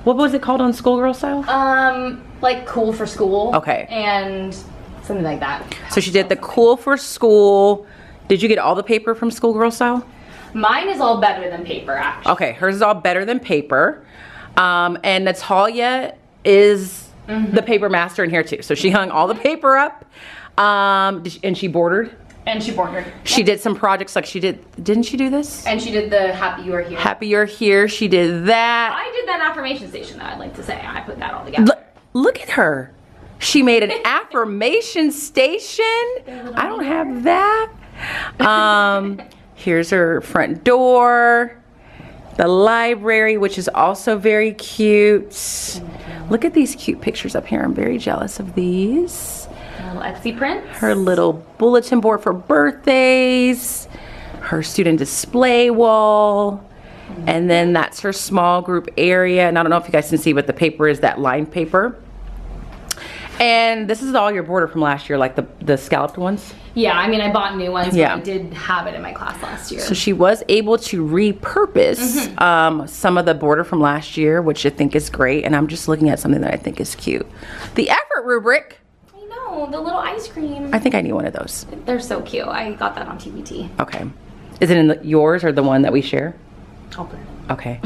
What was it called on Schoolgirl Style? Like cool for school. Okay. And something like that. So she did the cool for school. Did you get all the paper from Schoolgirl Style? Mine is all better than paper, actually. Okay, hers is all better than paper. And Natalia is the paper master in here too. So she hung all the paper up. And she bordered. And she bordered. She did some projects like she did, didn't she do this? And she did the Happy You Are Here. Happy You're Here, she did that. I did that affirmation station though, I'd like to say. I put that all together. Look at her. She made an affirmation station. I don't have that. Here's her front door. The library, which is also very cute. Look at these cute pictures up here. I'm very jealous of these. Little Etsy prints. Her little bulletin board for birthdays. Her student display wall. And then that's her small group area. And I don't know if you guys can see what the paper is, that lined paper. And this is all your border from last year, like the scalloped ones? Yeah, I mean, I bought new ones, Yeah. but I did have it in my class last year. So she was able to repurpose some of the border from last year, which I think is great. And I'm just looking at something that I think is cute. The effort rubric. I know, the little ice cream. I think I need one of those. They're so cute. I got that on TBT. Okay. Is it in yours or the one that we share? I'll put it. Okay.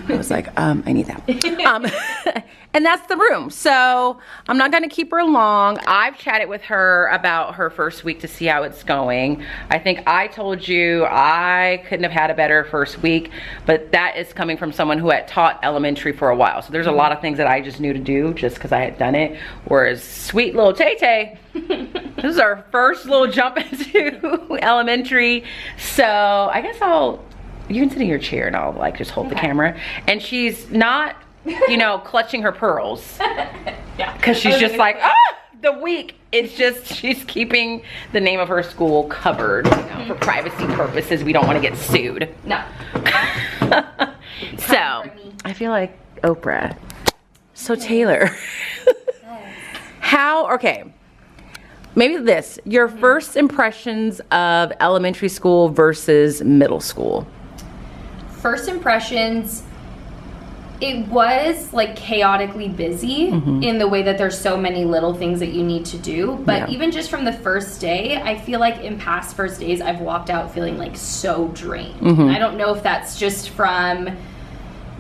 I was like, I need that. And that's the room. So I'm not gonna keep her long. I've chatted with her about her first week to see how it's going. I think I told you I couldn't have had a better first week, but that is coming from someone who had taught elementary for a while. So there's a lot of things that I just knew to do just because I had done it. Whereas sweet little Tay-Tay, this is our first little jump into elementary. So I guess you can sit in your chair and I'll like just hold the camera. And she's not, you know, clutching her pearls. Yeah. Because she's just like, the week. It's just, she's keeping the name of her school covered, you know, for privacy purposes. We don't want to get sued. No. So, I feel like Oprah. So Taylor, okay. Maybe this, your first impressions of elementary school versus middle school. First impressions, It was like chaotically busy in the way that there's so many little things that you need to do. But even just from the first day, I feel like in past first days, I've walked out feeling like so drained. I don't know if that's just from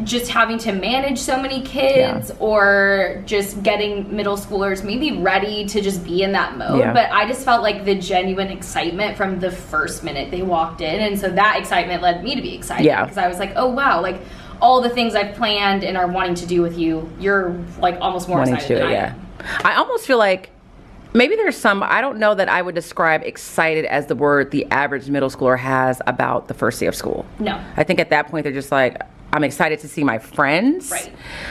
just having to manage so many kids or just getting middle schoolers maybe ready to just be in that mode. But I just felt like the genuine excitement from the first minute they walked in. And so that excitement led me to be excited because I was like, oh, wow, like all the things I've planned and are wanting to do with you, you're like almost more excited than I am. I almost feel like maybe there's some, I don't know that I would describe excited as the word the average middle schooler has about the first day of school. No. I think at that point they're just like, I'm excited to see my friends,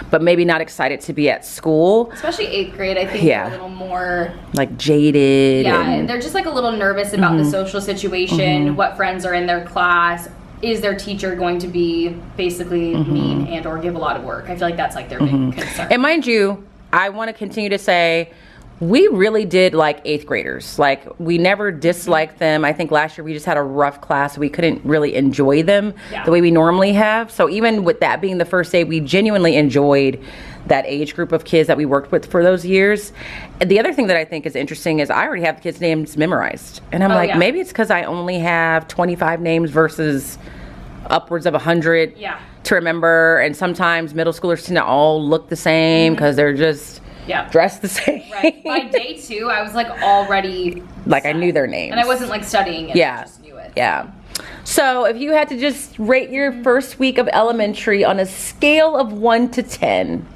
but maybe not excited to be at school. Especially 8th grade, I think they're a little more like jaded. Yeah, and they're just like a little nervous about the social situation, what friends are in their class. Is their teacher going to be basically mean and or give a lot of work? I feel like that's like their big concern. And mind you, I want to continue to say, we really did like 8th graders. Like, we never disliked them. I think last year we just had a rough class. We couldn't really enjoy them the way we normally have. So even with that being the first day, we genuinely enjoyed that age group of kids that we worked with for those years. And the other thing that I think is interesting is I already have the kids' names memorized. And I'm maybe it's because I only have 25 names versus upwards of 100 to remember. And sometimes middle schoolers tend to all look the same because they're just dressed the same. By day 2, I was like already like set. I knew their names. And I wasn't like studying it. I just knew it. So if you had to just rate your first week of elementary on a scale of 1 to 10,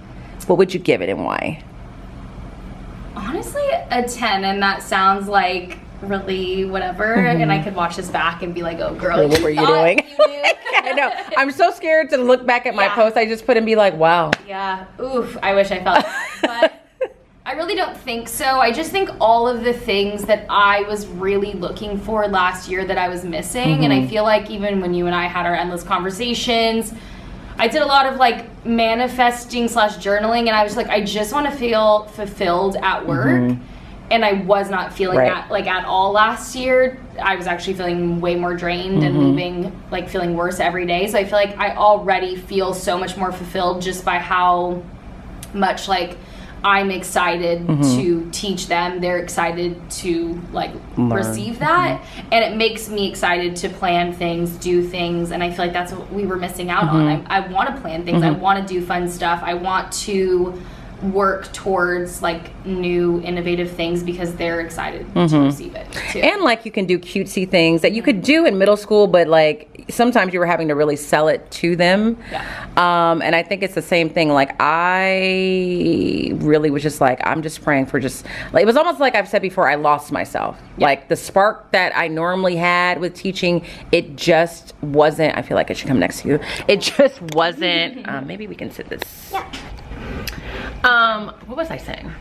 what would you give it and why? Honestly, a 10, and that sounds like really whatever, and I could watch this back and be like, oh girl, what were you doing? I know. I'm so scared to look back at my post I just put and be like, wow. Yeah. Oof. I wish I felt that. But I really don't think so. I just think all of the things that I was really looking for last year that I was missing, and I feel like even when you and I had our endless conversations, I did a lot of like manifesting / journaling, and I was like, I just want to feel fulfilled at work. And I was not feeling that like at all last year. I was actually feeling way more drained and leaving like feeling worse every day. So I feel like I already feel so much more fulfilled just by how much like I'm excited to teach them. They're excited to like receive that. And it makes me excited to plan things, do things. And I feel like that's what we were missing out on. I want to plan things. I want to do fun stuff. I want to work towards like new innovative things because they're excited to receive it too. And like you can do cutesy things that you could do in middle school, but like sometimes you were having to really sell it to them. And I think it's the same thing. Like I really was just like, I'm just praying for just like, it was almost like I've said before, I lost myself. Like the spark that I normally had with teaching, it just wasn't, I feel like it should come next to you. It just wasn't, maybe we can sit this. What was I saying?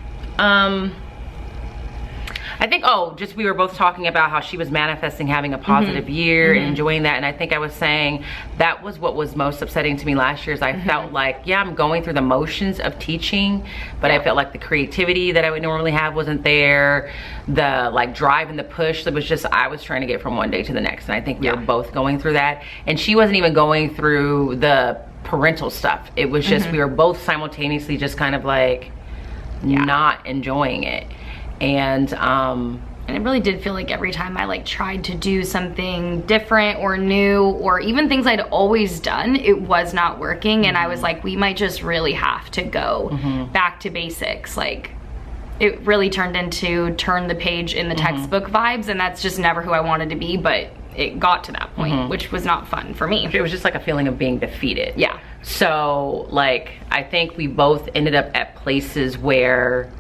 I think, just we were both talking about how she was manifesting having a positive year and enjoying that. And I think I was saying that was what was most upsetting to me last year is I felt like, I'm going through the motions of teaching, but I felt like the creativity that I would normally have wasn't there. The like drive and the push that was just, I was trying to get from one day to the next. And I think we were both going through that. And she wasn't even going through the parental stuff. It was just, we were both simultaneously just kind of like not enjoying it. And it really did feel like every time I like tried to do something different or new or even things I'd always done, it was not working. And I was like, we might just really have to go back to basics. Like it really turned into turn the page in the textbook vibes, and that's just never who I wanted to be, but it got to that point, which was not fun for me. It was just like a feeling of being defeated. So like, I think we both ended up at places where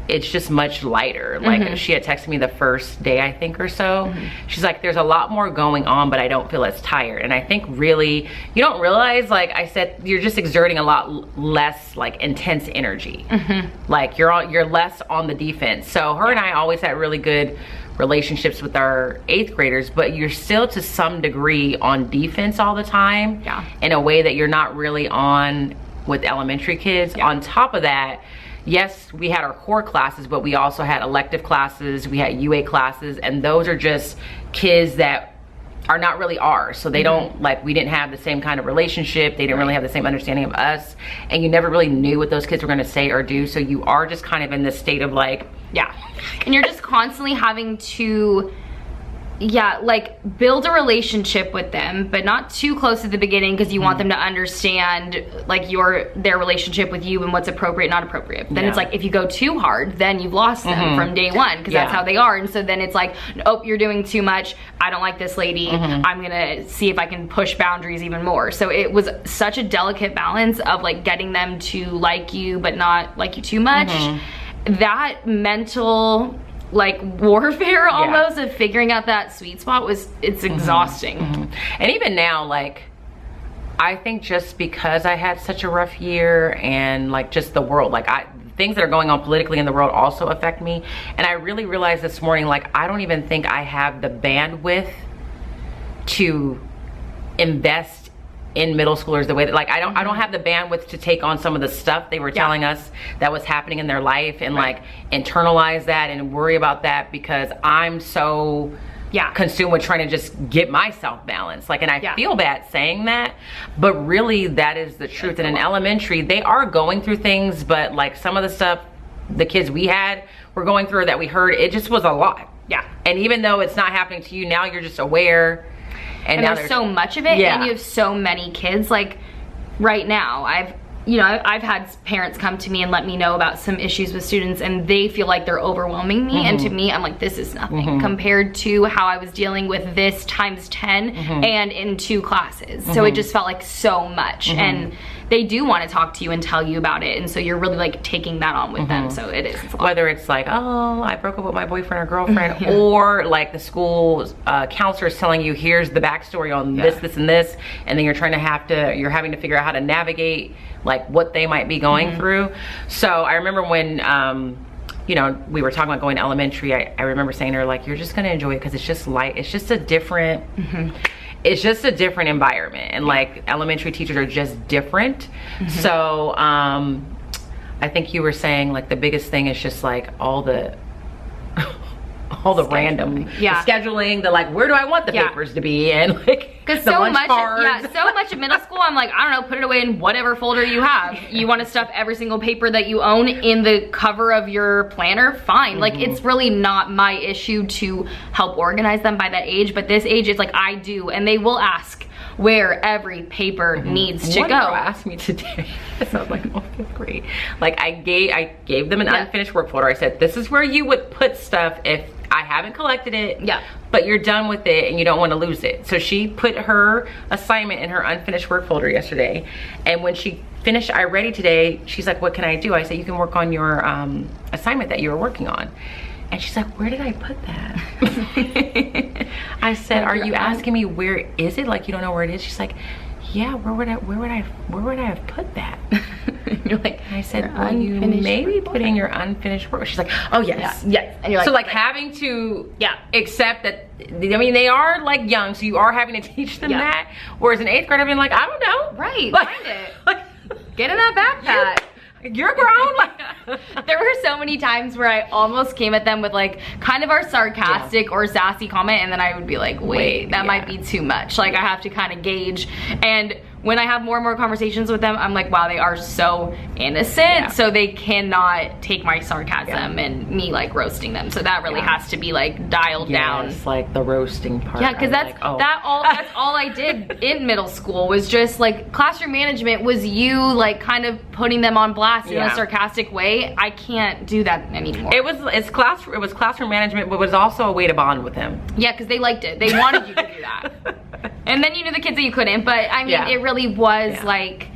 it's just much lighter. Like she had texted me the first day, I think, or so. She's like, there's a lot more going on, but I don't feel as tired. And I think really, you don't realize, like I said, you're just exerting a lot less like intense energy. Like you're less on the defense. So her and I always had really good relationships with our 8th graders, but you're still to some degree on defense all the time in a way that you're not really on with elementary kids. On top of that, yes, we had our core classes, but we also had elective classes, we had UA classes, and those are just kids that are not really ours. So they don't, like, we didn't have the same kind of relationship. They didn't really have the same understanding of us. And you never really knew what those kids were going to say or do. So you are just kind of in this state of like, yeah. And you're just constantly having to, yeah, like build a relationship with them, but not too close at the beginning because you want them to understand like their relationship with you and what's appropriate, not appropriate. Then it's like if you go too hard, then you've lost them from day one because that's how they are. And so then it's like, oh, you're doing too much. I don't like this lady. I'm gonna see if I can push boundaries even more. So it was such a delicate balance of like getting them to like you but not like you too much. That mental like warfare almost of figuring out that sweet spot it's exhausting. And even now, like, I think just because I had such a rough year and like just the world, like things that are going on politically in the world also affect me. And I really realized this morning, like, I don't even think I have the bandwidth to invest in middle schoolers the way that, like, I don't have the bandwidth to take on some of the stuff they were telling us that was happening in their life and like internalize that and worry about that because I'm so consumed with trying to just get myself balanced. Like, and I feel bad saying that, but really that is the truth. And in elementary, they are going through things, but like some of the stuff the kids we had were going through that we heard, it just was a lot. And even though it's not happening to you now, you're just aware. And now there's so much of it, and you have so many kids. Like right now, I've had parents come to me and let me know about some issues with students, and they feel like they're overwhelming me. And to me, I'm like, this is nothing compared to how I was dealing with this times 10 and in 2 classes. So it just felt like so much. And they do want to talk to you and tell you about it, and so you're really like taking that on with them. So it's whether it's like, oh, I broke up with my boyfriend or girlfriend, or like the school counselor is telling you, here's the backstory on this, and this, and then you're having to figure out how to navigate like what they might be going through. So I remember when you know, we were talking about going to elementary, I remember saying to her, like, you're just gonna enjoy it because it's just light, it's just a different it's just a different environment, and like elementary teachers are just different. So I think you were saying like the biggest thing is just like all the random scheduling, the like, where do I want the papers to be, and like because so much of middle school I'm like, I don't know, put it away in whatever folder you have. You want to stuff every single paper that you own in the cover of your planner, fine. Like, it's really not my issue to help organize them by that age, but this age it's like I do, and they will ask where every paper needs to go. One girl asked me today, so I was like, oh, that's great. Like I gave them an unfinished work folder. I said, this is where you would put stuff if I haven't collected it, but you're done with it and you don't want to lose it. So she put her assignment in her unfinished work folder yesterday, and when she finished I Ready today, she's like, what can I do? I said, you can work on your assignment that you were working on. And she's like, where did I put that? I said, are you asking me where is it? Like, you don't know where it is? She's like, yeah, where would I have put that? You're like, I said, well, you may be putting your unfinished work. She's like, oh yes, yes. And you're like, so like having to accept that, I mean, they are like young, so you are having to teach them that. Whereas in 8th grade, I've been like, I don't know. Right, like, find it. Like, get in that backpack. You're grown. Like, there were so many times where I almost came at them with like kind of our sarcastic or sassy comment, and then I would be like, wait, that might be too much. Like, I have to kind of gauge. And when I have more and more conversations with them, I'm like, wow, they are so innocent, so they cannot take my sarcasm and me like roasting them. So that really has to be like dialed down. It's like the roasting part. Yeah, because that's like, that's all I did in middle school was just like classroom management was you like kind of putting them on blast in a sarcastic way. I can't do that anymore. It was classroom management, but it was also a way to bond with them. Yeah, because they liked it. They wanted you to do that. And then you knew the kids that you couldn't, but I mean, it really was like,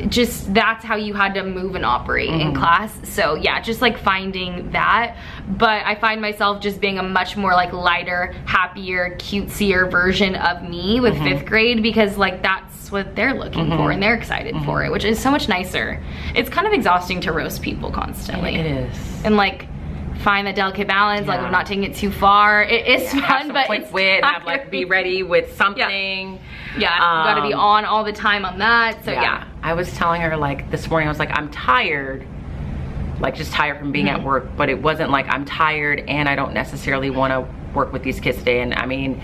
just that's how you had to move and operate in class. So yeah, just like finding that. But I find myself just being a much more like lighter, happier, cutesier version of me with 5th grade, because like that's what they're looking for and they're excited for it, which is so much nicer. It's kind of exhausting to roast people constantly. It is. And like find that delicate balance, like of not taking it too far. It is fun, but it's wit, have like be ready with something. You gotta be on all the time on that. So yeah. I was telling her like this morning, I was like, I'm tired, like just tired from being at work, but it wasn't like I'm tired and I don't necessarily want to work with these kids today. And I mean,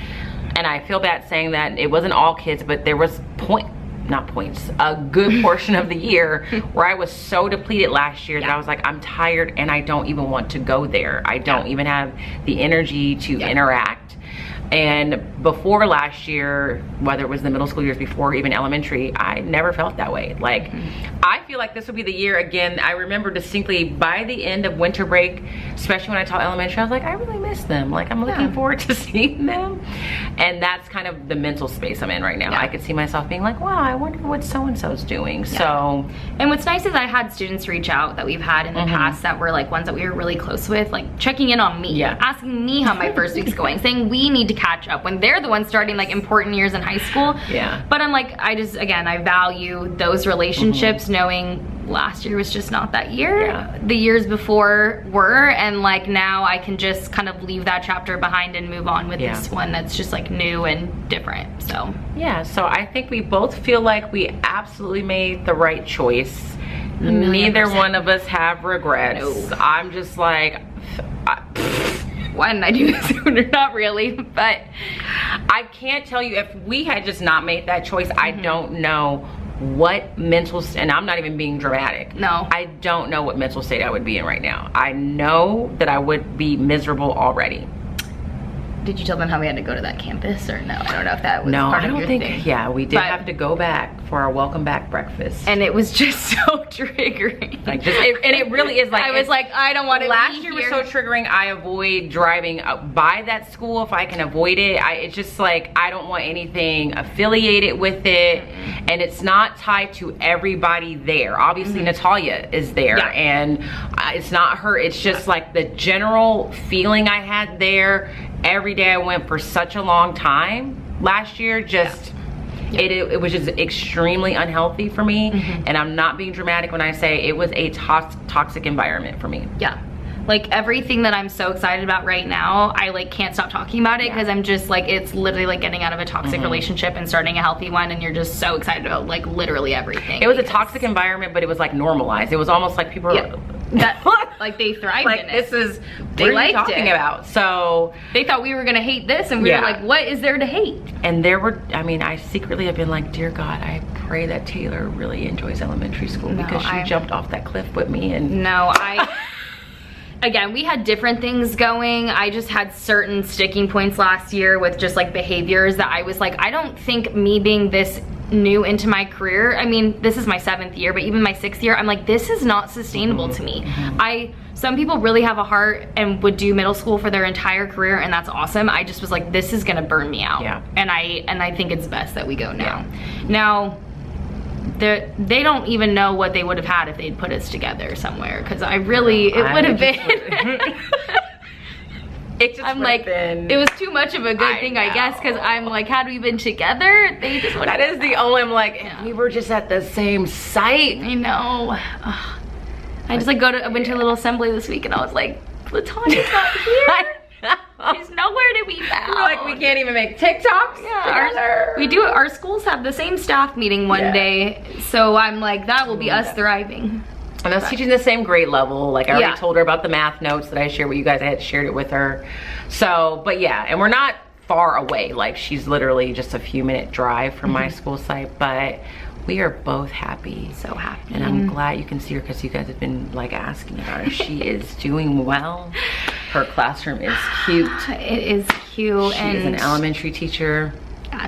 and I feel bad saying that, it wasn't all kids, but there was a good portion of the year where I was so depleted last year that I was like, I'm tired and I don't even want to go there. I don't even have the energy to interact. And before last year, whether it was the middle school years before, even elementary, I never felt that way. Like, I feel like this would be the year again. I remember distinctly by the end of winter break, especially when I taught elementary, I was like, I really miss them. Like, I'm looking forward to seeing them. And that's kind of the mental space I'm in right now. I could see myself being like, wow, I wonder what so-and-so's doing. So, and what's nice is I had students reach out that we've had in the past that were like ones that we were really close with, like checking in on me, asking me how my first week's going, saying we need to catch up when they're the ones starting like important years in high school. But I'm like, I value those relationships, knowing last year was just not that year. The years before were, and like now I can just kind of leave that chapter behind and move on with this one that's just like new and different. So so I think we both feel like we absolutely made the right choice. Neither one of us have regrets. I'm just like, why didn't I do this sooner? Not really, but I can't tell you if we had just not made that choice. I don't know what mental, and I'm not even being dramatic. I don't know what mental state I would be in right now. I know that I would be miserable already. Did you tell them how we had to go to that campus, or no? I don't know if that was part of your thing. Yeah, we did have to go back for our welcome back breakfast, and it was just so triggering. Like, and it really is like, I was like, I don't want to. Last year was so triggering. I avoid driving by that school if I can avoid it. It's just like, I don't want anything affiliated with it, and it's not tied to everybody there. Obviously, Natalia is there, and it's not her. It's just like the general feeling I had there. Every day I went for such a long time last year, just it was just extremely unhealthy for me. And I'm not being dramatic when I say it was a toxic environment for me. Like everything that I'm so excited about right now, I like can't stop talking about it because I'm just like, it's literally like getting out of a toxic relationship and starting a healthy one, and you're just so excited about like literally everything. It was a toxic environment, but it was like normalized. It was almost like people were that like they thrived like, in it. This is they what are you talking about? So they thought we were gonna hate this, and we were like, what is there to hate? And there were, I mean, I secretly have been like, dear God, I pray that Taylor really enjoys elementary school because she jumped off that cliff with me. And again, we had different things going. I just had certain sticking points last year with just like behaviors that I was like, I don't think me being this new into my career, I mean, this is my 7th year, but even my 6th year, I'm like, this is not sustainable to me. Some people really have a heart and would do middle school for their entire career, and that's awesome. I just was like, this is gonna burn me out. And I think it's best that we go now. Now, they don't even know what they would have had if they'd put us together somewhere, because it would have been I'm like, it was too much of a good thing, I guess, because I'm like, had we been together, they just would. That is the only, I'm like, we were just at the same site. I know. I just like I went to a little assembly this week, and I was like, Latanya's not here. She's nowhere to be found. We're like, we can't even make TikToks together. We do. Our schools have the same staff meeting one day, so I'm like, that will be us thriving. And I was teaching the same grade level. Like, I already told her about the math notes that I shared with you guys. I had shared it with her. So, but yeah, and we're not far away. Like, she's literally just a few minute drive from my school site, but we are both happy. So happy. And I'm glad you can see her, because you guys have been like asking about her. She is doing well. Her classroom is cute. It is cute. She is an elementary teacher.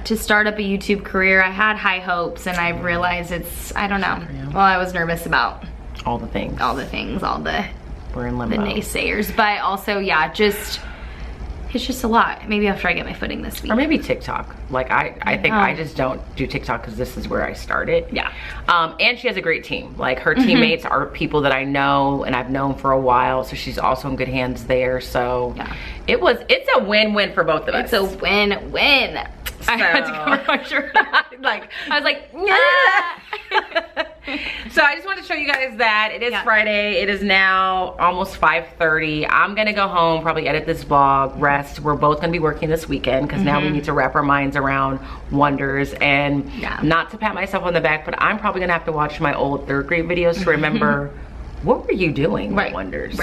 To start up a YouTube career, I had high hopes, and I realized I don't know. Well, I was nervous about all the things, we're in limbo. The naysayers, but also it's just a lot. Maybe after I get my footing this week, or maybe TikTok. Like I think I just don't do TikTok because this is where I started. And she has a great team. Like, her teammates are people that I know and I've known for a while, so she's also in good hands there. So it's a win-win for both of us. It's a win-win. So. I had to cover my shirt. I was like, So I just wanted to show you guys that it is Friday. It is now almost 5:30. I'm gonna go home, probably edit this vlog, rest. We're both gonna be working this weekend, because now we need to wrap our minds around Wonders. And not to pat myself on the back, but I'm probably gonna have to watch my old 3rd grade videos to remember what were you doing with Wonders.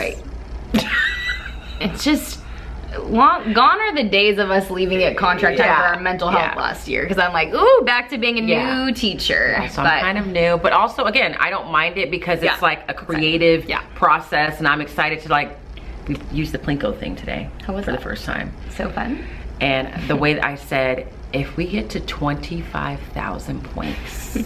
It's just, Gone are the days of us leaving at contract time for our mental health last year, because I'm like, ooh, back to being a new teacher. Yeah, so I'm kind of new, but also again, I don't mind it because it's like a creative process, and I'm excited to like, we used the Plinko thing today for the first time. So fun. And the way that I said, if we get to 25,000 points,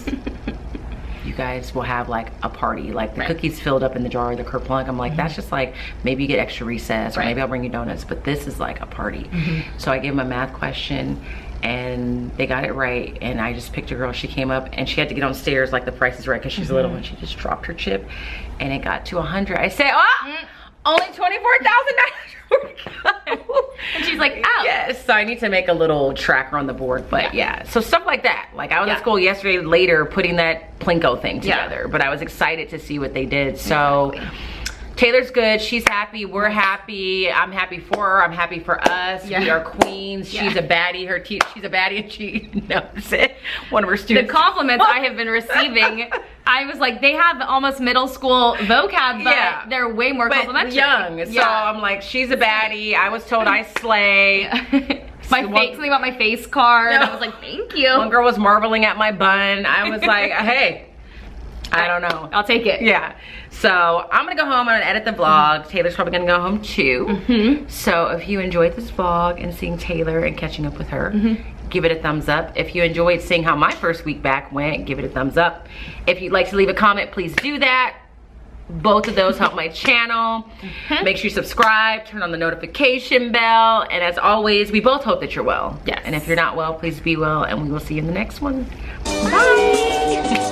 you guys will have like a party. Like the cookies filled up in the jar, the kerplunk. I'm like, that's just like, maybe you get extra recess, or maybe I'll bring you donuts, but this is like a party. So I gave them a math question and they got it right. And I just picked a girl, she came up and she had to get on stairs like the Price is Right, because she's a little one. She just dropped her chip and it got to 100. I said, only 24,900. And she's like, ow. Yes, so I need to make a little tracker on the board, but so stuff like that. Like I was at school yesterday later putting that Plinko thing together, but I was excited to see what they did. So Taylor's good, she's happy, we're happy, I'm happy for her, I'm happy for us. We are queens. She's a baddie, she's a baddie, and she knows it. One of her students. The compliments I have been receiving, I was like, they have almost middle school vocab, but they're way more complimentary. Young, so I'm like, she's a baddie. I was told I slay. Something about my face card. I was like, thank you. One girl was marveling at my bun. I was like, hey, I don't know. I'll take it. Yeah. So I'm gonna go home, I'm gonna edit the vlog. Taylor's probably gonna go home too. So if you enjoyed this vlog and seeing Taylor and catching up with her, give it a thumbs up. If you enjoyed seeing how my first week back went, give it a thumbs up. If you'd like to leave a comment, please do that. Both of those help my channel. Make sure you subscribe, turn on the notification bell, and as always, we both hope that you're well. And if you're not well, please be well, and we will see you in the next one. Bye.